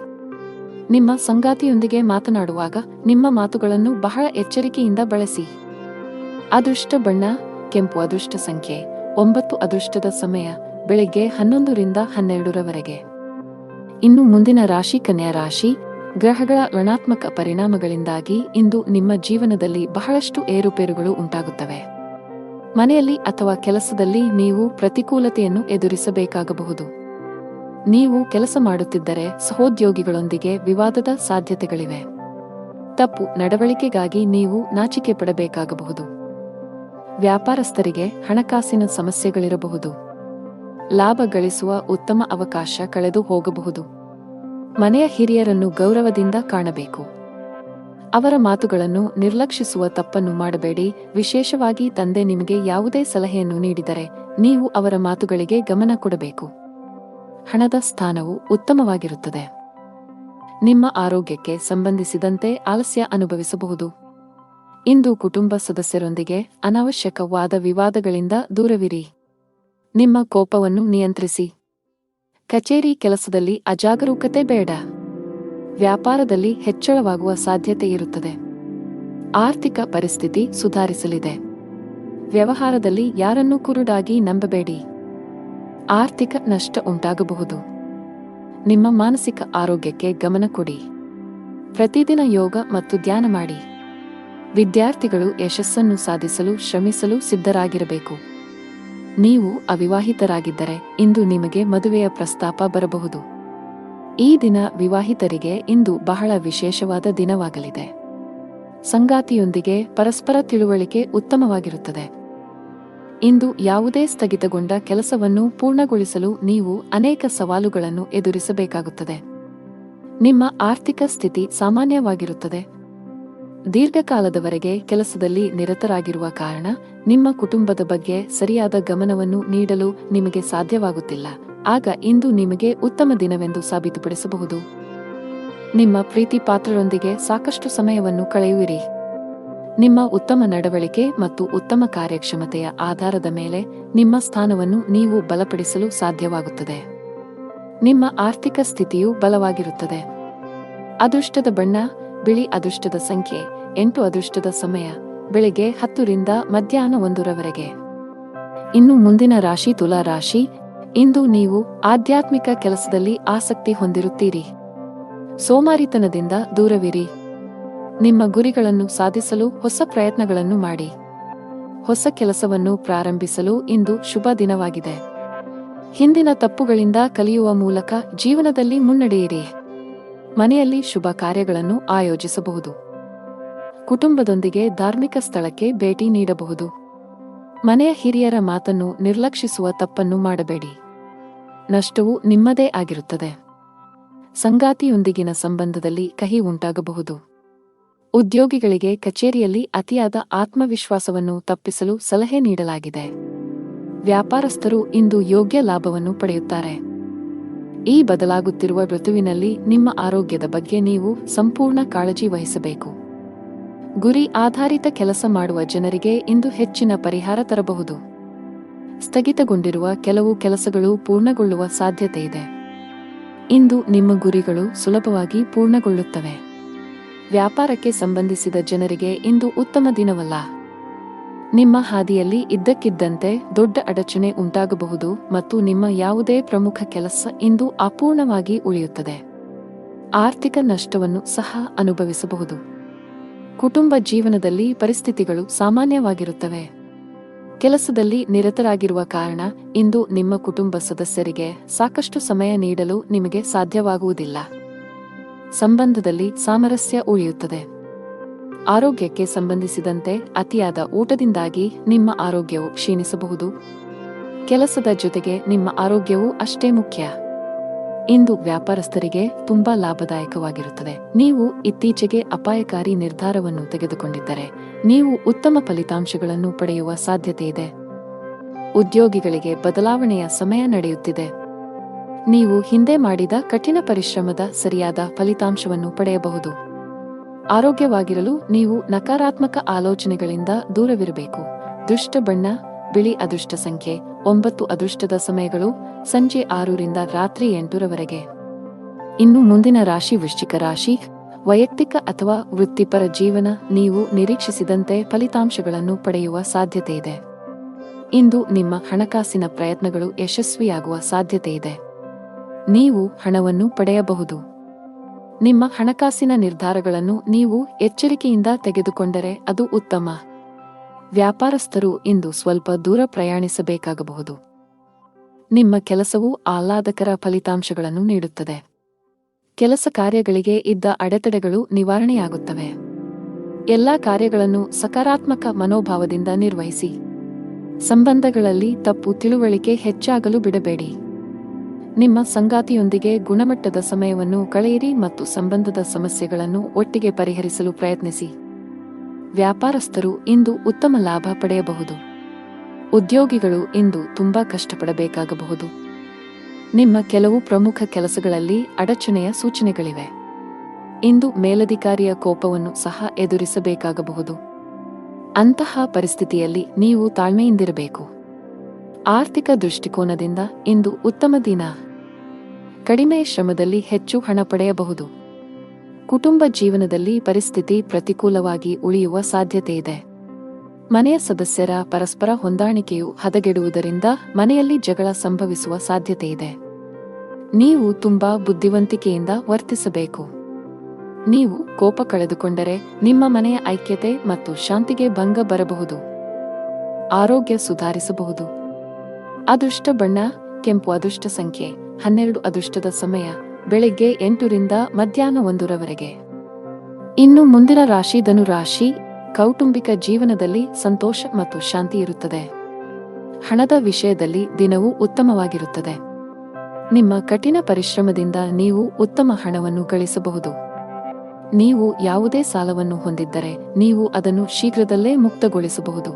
ನಿಮ್ಮ ಸಂಗಾತಿಯೊಂದಿಗೆ ಮಾತನಾಡುವಾಗ ನಿಮ್ಮ ಮಾತುಗಳನ್ನು ಬಹಳ ಎಚ್ಚರಿಕೆಯಿಂದ ಬಳಸಿ. ಅದೃಷ್ಟ ಬಣ್ಣ ಕೆಂಪು. ಅದೃಷ್ಟ ಸಂಖ್ಯೆ 9. ಅದೃಷ್ಟದ ಸಮಯ ಬೆಳಿಗ್ಗೆ 11 ರಿಂದ 12ರವರೆಗೆ. ಇನ್ನು ಮುಂದಿನ ರಾಶಿ ಕನ್ಯಾ ರಾಶಿ. ಗ್ರಹಗಳ ಋಣಾತ್ಮಕ ಪರಿಣಾಮಗಳಿಂದಾಗಿ ಇಂದು ನಿಮ್ಮ ಜೀವನದಲ್ಲಿ ಬಹಳಷ್ಟು ಏರುಪೇರುಗಳು ಉಂಟಾಗುತ್ತವೆ. ಮನೆಯಲ್ಲಿ ಅಥವಾ ಕೆಲಸದಲ್ಲಿ ನೀವು ಪ್ರತಿಕೂಲತೆಯನ್ನು ಎದುರಿಸಬೇಕಾಗಬಹುದು. ನೀವು ಕೆಲಸ ಮಾಡುತ್ತಿದ್ದರೆ ಸಹೋದ್ಯೋಗಿಗಳೊಂದಿಗೆ ವಿವಾದದ ಸಾಧ್ಯತೆಗಳಿವೆ. ತಪ್ಪು ನಡವಳಿಕೆಗಾಗಿ ನೀವು ನಾಚಿಕೆ ಪಡಬೇಕಾಗಬಹುದು. ವ್ಯಾಪಾರಸ್ಥರಿಗೆ ಹಣಕಾಸಿನ ಸಮಸ್ಯೆಗಳಿರಬಹುದು. ಲಾಭ ಗಳಿಸುವ ಉತ್ತಮ ಅವಕಾಶ ಕಳೆದು ಹೋಗಬಹುದು. ಮನೆಯ ಹಿರಿಯರನ್ನು ಗೌರವದಿಂದ ಕಾಣಬೇಕು. ಅವರ ಮಾತುಗಳನ್ನು ನಿರ್ಲಕ್ಷಿಸುವ ತಪ್ಪನ್ನು ಮಾಡಬೇಡಿ. ವಿಶೇಷವಾಗಿ ತಂದೆ ನಿಮಗೆ ಯಾವುದೇ ಸಲಹೆಯನ್ನು ನೀಡಿದರೆ ನೀವು ಅವರ ಮಾತುಗಳಿಗೆ ಗಮನ ಕೊಡಬೇಕು. ಹಣದ ಸ್ಥಾನವು ಉತ್ತಮವಾಗಿರುತ್ತದೆ. ನಿಮ್ಮ ಆರೋಗ್ಯಕ್ಕೆ ಸಂಬಂಧಿಸಿದಂತೆ ಆಲಸ್ಯ ಅನುಭವಿಸಬಹುದು. ಇಂದು ಕುಟುಂಬ ಸದಸ್ಯರೊಂದಿಗೆ ಅನಾವಶ್ಯಕ ವಾದ ವಿವಾದಗಳಿಂದ ದೂರವಿರಿ. ನಿಮ್ಮ ಕೋಪವನ್ನು ನಿಯಂತ್ರಿಸಿ. ಕಚೇರಿ ಕೆಲಸದಲ್ಲಿ ಅಜಾಗರೂಕತೆ ಬೇಡ. ವ್ಯಾಪಾರದಲ್ಲಿ ಹೆಚ್ಚಳವಾಗುವ ಸಾಧ್ಯತೆ ಇರುತ್ತದೆ. ಆರ್ಥಿಕ ಪರಿಸ್ಥಿತಿ ಸುಧಾರಿಸಲಿದೆ. ವ್ಯವಹಾರದಲ್ಲಿ ಯಾರನ್ನೂ ಕುರುಡಾಗಿ ನಂಬಬೇಡಿ. ಆರ್ಥಿಕ ನಷ್ಟ ಉಂಟಾಗಬಹುದು. ನಿಮ್ಮ ಮಾನಸಿಕ ಆರೋಗ್ಯಕ್ಕೆ ಗಮನ ಕೊಡಿ. ಪ್ರತಿದಿನ ಯೋಗ ಮತ್ತು ಧ್ಯಾನ ಮಾಡಿ. ವಿದ್ಯಾರ್ಥಿಗಳು ಯಶಸ್ಸನ್ನು ಸಾಧಿಸಲು ಶ್ರಮಿಸಲು ಸಿದ್ಧರಾಗಿರಬೇಕು. ನೀವು ಅವಿವಾಹಿತರಾಗಿದ್ದರೆ ಇಂದು ನಿಮಗೆ ಮದುವೆಯ ಪ್ರಸ್ತಾಪ ಬರಬಹುದು. ಈ ದಿನ ವಿವಾಹಿತರಿಗೆ ಇಂದು ಬಹಳ ವಿಶೇಷವಾದ ದಿನವಾಗಲಿದೆ. ಸಂಗಾತಿಯೊಂದಿಗೆ ಪರಸ್ಪರ ತಿಳುವಳಿಕೆ ಉತ್ತಮವಾಗಿರುತ್ತದೆ. ಇಂದು ಯಾವುದೇ ಸ್ಥಗಿತಗೊಂಡ ಕೆಲಸವನ್ನು ಪೂರ್ಣಗೊಳಿಸಲು ನೀವು ಅನೇಕ ಸವಾಲುಗಳನ್ನು ಎದುರಿಸಬೇಕಾಗುತ್ತದೆ. ನಿಮ್ಮ ಆರ್ಥಿಕ ಸ್ಥಿತಿ ಸಾಮಾನ್ಯವಾಗಿರುತ್ತದೆ. ದೀರ್ಘಕಾಲದವರೆಗೆ ಕೆಲಸದಲ್ಲಿ ನಿರತರಾಗಿರುವ ಕಾರಣ ನಿಮ್ಮ ಕುಟುಂಬದ ಬಗ್ಗೆ ಸರಿಯಾದ ಗಮನವನ್ನು ನೀಡಲು ನಿಮಗೆ ಸಾಧ್ಯವಾಗುತ್ತಿಲ್ಲ. ಆಗ ಇಂದು ನಿಮಗೆ ಉತ್ತಮ ದಿನವೆಂದು ಸಾಬೀತುಪಡಿಸಬಹುದು. ನಿಮ್ಮ ಪ್ರೀತಿ ಪಾತ್ರರೊಂದಿಗೆ ಸಾಕಷ್ಟು ಸಮಯವನ್ನು ಕಳೆಯುವಿರಿ. ನಿಮ್ಮ ಉತ್ತಮ ನಡವಳಿಕೆ ಮತ್ತು ಉತ್ತಮ ಕಾರ್ಯಕ್ಷಮತೆಯ ಆಧಾರದ ಮೇಲೆ ನಿಮ್ಮ ಸ್ಥಾನವನ್ನು ನೀವು ಬಲಪಡಿಸಲು ಸಾಧ್ಯವಾಗುತ್ತದೆ. ನಿಮ್ಮ ಆರ್ಥಿಕ ಸ್ಥಿತಿಯು ಬಲವಾಗಿರುತ್ತದೆ. ಅದೃಷ್ಟದ ಬಣ್ಣ ಬಿಳಿ. ಅದೃಷ್ಟದ ಸಂಖ್ಯೆ 8. ಅದೃಷ್ಟದ ಸಮಯ ಬೆಳಿಗ್ಗೆ 10 ರಿಂದ ಮಧ್ಯಾಹ್ನ 1ರವರೆಗೆ. ಇನ್ನು ಮುಂದಿನ ರಾಶಿ ತುಲಾ ರಾಶಿ. ಇಂದು ನೀವು ಆಧ್ಯಾತ್ಮಿಕ ಕೆಲಸದಲ್ಲಿ ಆಸಕ್ತಿ ಹೊಂದಿರುತ್ತೀರಿ. ಸೋಮಾರಿತನದಿಂದ ದೂರವಿರಿ. ನಿಮ್ಮ ಗುರಿಗಳನ್ನು ಸಾಧಿಸಲು ಹೊಸ ಪ್ರಯತ್ನಗಳನ್ನು ಮಾಡಿ. ಹೊಸ ಕೆಲಸವನ್ನು ಪ್ರಾರಂಭಿಸಲು ಇಂದು ಶುಭ ದಿನವಾಗಿದೆ. ಹಿಂದಿನ ತಪ್ಪುಗಳಿಂದ ಕಲಿಯುವ ಮೂಲಕ ಜೀವನದಲ್ಲಿ ಮುನ್ನಡೆಯಿರಿ. ಮನೆಯಲ್ಲಿ ಶುಭ ಕಾರ್ಯಗಳನ್ನು ಆಯೋಜಿಸಬಹುದು. ಕುಟುಂಬದೊಂದಿಗೆ ಧಾರ್ಮಿಕ ಸ್ಥಳಕ್ಕೆ ಭೇಟಿ ನೀಡಬಹುದು. ಮನೆಯ ಹಿರಿಯರ ಮಾತನ್ನು ನಿರ್ಲಕ್ಷಿಸುವ ತಪ್ಪನ್ನು ಮಾಡಬೇಡಿ. ನಷ್ಟವು ನಿಮ್ಮದೇ ಆಗಿರುತ್ತದೆ. ಸಂಗಾತಿಯೊಂದಿಗಿನ ಸಂಬಂಧದಲ್ಲಿ ಕಹಿ ಉಂಟಾಗಬಹುದು. ಉದ್ಯೋಗಿಗಳಿಗೆ ಕಚೇರಿಯಲ್ಲಿ ಅತಿಯಾದ ಆತ್ಮವಿಶ್ವಾಸವನ್ನು ತಪ್ಪಿಸಲು ಸಲಹೆ ನೀಡಲಾಗಿದೆ. ವ್ಯಾಪಾರಸ್ಥರು ಇಂದು ಯೋಗ್ಯ ಲಾಭವನ್ನು ಪಡೆಯುತ್ತಾರೆ. ಈ ಬದಲಾಗುತ್ತಿರುವ ಋತುವಿನಲ್ಲಿ ನಿಮ್ಮ ಆರೋಗ್ಯದ ಬಗ್ಗೆ ನೀವು ಸಂಪೂರ್ಣ ಕಾಳಜಿ ವಹಿಸಬೇಕು. ಗುರಿ ಆಧಾರಿತ ಕೆಲಸ ಮಾಡುವ ಜನರಿಗೆ ಇಂದು ಹೆಚ್ಚಿನ ಪರಿಹಾರ ತರಬಹುದು. ಸ್ಥಗಿತಗೊಂಡಿರುವ ಕೆಲವು ಕೆಲಸಗಳು ಪೂರ್ಣಗೊಳ್ಳುವ ಸಾಧ್ಯತೆ ಇದೆ. ಇಂದು ನಿಮ್ಮ ಗುರಿಗಳು ಸುಲಭವಾಗಿ ಪೂರ್ಣಗೊಳ್ಳುತ್ತವೆ. ವ್ಯಾಪಾರಕ್ಕೆ ಸಂಬಂಧಿಸಿದ ಜನರಿಗೆ ಇಂದು ಉತ್ತಮ ದಿನವಲ್ಲ. ನಿಮ್ಮ ಹಾದಿಯಲ್ಲಿ ಇದ್ದಕ್ಕಿದ್ದಂತೆ ದೊಡ್ಡ ಅಡಚಣೆ ಉಂಟಾಗಬಹುದು ಮತ್ತು ನಿಮ್ಮ ಯಾವುದೇ ಪ್ರಮುಖ ಕೆಲಸ ಇಂದು ಅಪೂರ್ಣವಾಗಿ ಉಳಿಯುತ್ತದೆ. ಆರ್ಥಿಕ ನಷ್ಟವನ್ನು ಸಹ ಅನುಭವಿಸಬಹುದು. ಕುಟುಂಬ ಜೀವನದಲ್ಲಿ ಪರಿಸ್ಥಿತಿಗಳು ಸಾಮಾನ್ಯವಾಗಿರುತ್ತವೆ. ಕೆಲಸದಲ್ಲಿ ನಿರತರಾಗಿರುವ ಕಾರಣ ಇಂದು ನಿಮ್ಮ ಕುಟುಂಬ ಸದಸ್ಯರಿಗೆ ಸಾಕಷ್ಟು ಸಮಯ ನೀಡಲು ನಿಮಗೆ ಸಾಧ್ಯವಾಗುವುದಿಲ್ಲ. ಸಂಬಂಧದಲ್ಲಿ ಸಾಮರಸ್ಯ ಉಳಿಯುತ್ತದೆ. ಆರೋಗ್ಯಕ್ಕೆ ಸಂಬಂಧಿಸಿದಂತೆ ಅತಿಯಾದ ಊಟದಿಂದಾಗಿ ನಿಮ್ಮ ಆರೋಗ್ಯವು ಕ್ಷೀಣಿಸಬಹುದು. ಕೆಲಸದ ಜೊತೆಗೆ ನಿಮ್ಮ ಆರೋಗ್ಯವೂ ಅಷ್ಟೇ ಮುಖ್ಯ. ಇಂದು ವ್ಯಾಪಾರಸ್ಥರಿಗೆ ತುಂಬಾ ಲಾಭದಾಯಕವಾಗಿರುತ್ತದೆ. ನೀವು ಇತ್ತೀಚೆಗೆ ಅಪಾಯಕಾರಿ ನಿರ್ಧಾರವನ್ನು ತೆಗೆದುಕೊಂಡಿದ್ದರೆ ನೀವು ಉತ್ತಮ ಫಲಿತಾಂಶಗಳನ್ನು ಪಡೆಯುವ ಸಾಧ್ಯತೆ ಇದೆ. ಉದ್ಯೋಗಿಗಳಿಗೆ ಬದಲಾವಣೆಯ ಸಮಯ ನಡೆಯುತ್ತಿದೆ. ನೀವು ಹಿಂದೆ ಮಾಡಿದ ಕಠಿಣ ಪರಿಶ್ರಮದ ಸರಿಯಾದ ಫಲಿತಾಂಶವನ್ನು ಪಡೆಯಬಹುದು. ಆರೋಗ್ಯವಾಗಿರಲು ನೀವು ನಕಾರಾತ್ಮಕ ಆಲೋಚನೆಗಳಿಂದ ದೂರವಿರಬೇಕು. ದುಷ್ಟ ಬಣ್ಣ ಬಿಳಿ. ಅದೃಷ್ಟ ಸಂಖ್ಯೆ 9. ಅದೃಷ್ಟದ ಸಮಯಗಳು ಸಂಜೆ 6 ರಿಂದ ರಾತ್ರಿ 8 ರವರೆಗೆ. ಇನ್ನು ಮುಂದಿನ ರಾಶಿ ವೃಶ್ಚಿಕ ರಾಶಿ. ವೈಯಕ್ತಿಕ ಅಥವಾ ವೃತ್ತಿಪರ ಜೀವನ. ನೀವು ನಿರೀಕ್ಷಿಸಿದಂತೆ ಫಲಿತಾಂಶಗಳನ್ನು ಪಡೆಯುವ ಸಾಧ್ಯತೆ ಇದೆ. ಇಂದು ನಿಮ್ಮ ಹಣಕಾಸಿನ ಪ್ರಯತ್ನಗಳು ಯಶಸ್ವಿಯಾಗುವ ಸಾಧ್ಯತೆ ಇದೆ. ನೀವು ಹಣವನ್ನು ಪಡೆಯಬಹುದು. ನಿಮ್ಮ ಹಣಕಾಸಿನ ನಿರ್ಧಾರಗಳನ್ನು ನೀವು ಎಚ್ಚರಿಕೆಯಿಂದ ತೆಗೆದುಕೊಂಡರೆ ಅದು ಉತ್ತಮ. ವ್ಯಾಪಾರಸ್ಥರು ಇಂದು ಸ್ವಲ್ಪ ದೂರ ಪ್ರಯಾಣಿಸಬೇಕಾಗಬಹುದು. ನಿಮ್ಮ ಕೆಲಸವು ಆಹ್ಲಾದಕರ ಫಲಿತಾಂಶಗಳನ್ನು ನೀಡುತ್ತದೆ. ಕೆಲಸ ಕಾರ್ಯಗಳಿಗೆ ಇದ್ದ ಅಡೆತಡೆಗಳು ನಿವಾರಣೆಯಾಗುತ್ತವೆ. ಎಲ್ಲಾ ಕಾರ್ಯಗಳನ್ನು ಸಕಾರಾತ್ಮಕ ಮನೋಭಾವದಿಂದ ನಿರ್ವಹಿಸಿ. ಸಂಬಂಧಗಳಲ್ಲಿ ತಪ್ಪು ತಿಳುವಳಿಕೆ ಹೆಚ್ಚಾಗಲು ಬಿಡಬೇಡಿ. ನಿಮ್ಮ ಸಂಗಾತಿಯೊಂದಿಗೆ ಗುಣಮಟ್ಟದ ಸಮಯವನ್ನು ಕಳೆಯಿರಿ ಮತ್ತು ಸಂಬಂಧದ ಸಮಸ್ಯೆಗಳನ್ನು ಒಟ್ಟಿಗೆ ಪರಿಹರಿಸಲು ಪ್ರಯತ್ನಿಸಿ. ವ್ಯಾಪಾರಸ್ಥರು ಇಂದು ಉತ್ತಮ ಲಾಭ ಪಡೆಯಬಹುದು. ಉದ್ಯೋಗಿಗಳು ಇಂದು ತುಂಬಾ ಕಷ್ಟಪಡಬೇಕಾಗಬಹುದು. ನಿಮ್ಮ ಕೆಲವು ಪ್ರಮುಖ ಕೆಲಸಗಳಲ್ಲಿ ಅಡಚಣೆಯ ಸೂಚನೆಗಳಿವೆ. ಇಂದು ಮೇಲಧಿಕಾರಿಯ ಕೋಪವನ್ನು ಸಹ ಎದುರಿಸಬೇಕಾಗಬಹುದು. ಅಂತಹ ಪರಿಸ್ಥಿತಿಯಲ್ಲಿ ನೀವು ತಾಳ್ಮೆಯಿಂದಿರಬೇಕು. ಆರ್ಥಿಕ ದೃಷ್ಟಿಕೋನದಿಂದ ಇಂದು ಉತ್ತಮ ದಿನ. ಕಡಿಮೆ ಶ್ರಮದಲ್ಲಿ ಹೆಚ್ಚು ಹಣ ಪಡೆಯಬಹುದು. ಕುಟುಂಬ ಜೀವನದಲ್ಲಿ ಪರಿಸ್ಥಿತಿ ಪ್ರತಿಕೂಲವಾಗಿ ಉಳಿಯುವ ಸಾಧ್ಯತೆ ಇದೆ. ಮನೆಯ ಸದಸ್ಯರ ಪರಸ್ಪರ ಹೊಂದಾಣಿಕೆಯು ಹದಗೆಡುವುದರಿಂದ ಮನೆಯಲ್ಲಿ ಜಗಳ ಸಂಭವಿಸುವ ಸಾಧ್ಯತೆ ಇದೆ. ನೀವು ತುಂಬಾ ಬುದ್ಧಿವಂತಿಕೆಯಿಂದ ವರ್ತಿಸಬೇಕು. ನೀವು ಕೋಪ ಕಳೆದುಕೊಂಡರೆ ನಿಮ್ಮ ಮನೆಯ ಐಕ್ಯತೆ ಮತ್ತು ಶಾಂತಿಗೆ ಭಂಗ ಬರಬಹುದು. ಆರೋಗ್ಯ ಸುಧಾರಿಸಬಹುದು. ಅದೃಷ್ಟ ಬಣ್ಣ ಕೆಂಪು. ಅದೃಷ್ಟ ಸಂಖ್ಯೆ 12. ಅದೃಷ್ಟದ ಸಮಯ ಬೆಳಗ್ಗೆ 8 ರಿಂದ ಮಧ್ಯಾಹ್ನ 1 ರವರೆಗೆ. ಇನ್ನು ಮುಂದಿನ ರಾಶಿ ಧನು ರಾಶಿ. ಕೌಟುಂಬಿಕ ಜೀವನದಲ್ಲಿ ಸಂತೋಷ ಮತ್ತು ಶಾಂತಿ ಇರುತ್ತದೆ. ಹಣದ ವಿಷಯದಲ್ಲಿ ದಿನವೂ ಉತ್ತಮವಾಗಿರುತ್ತದೆ. ನಿಮ್ಮ ಕಠಿಣ ಪರಿಶ್ರಮದಿಂದ ನೀವು ಉತ್ತಮ ಹಣವನ್ನು ಗಳಿಸಬಹುದು. ನೀವು ಯಾವುದೇ ಸಾಲವನ್ನು ಹೊಂದಿದ್ದರೆ ನೀವು ಅದನ್ನು ಶೀಘ್ರದಲ್ಲೇ ಮುಕ್ತಗೊಳಿಸಬಹುದು.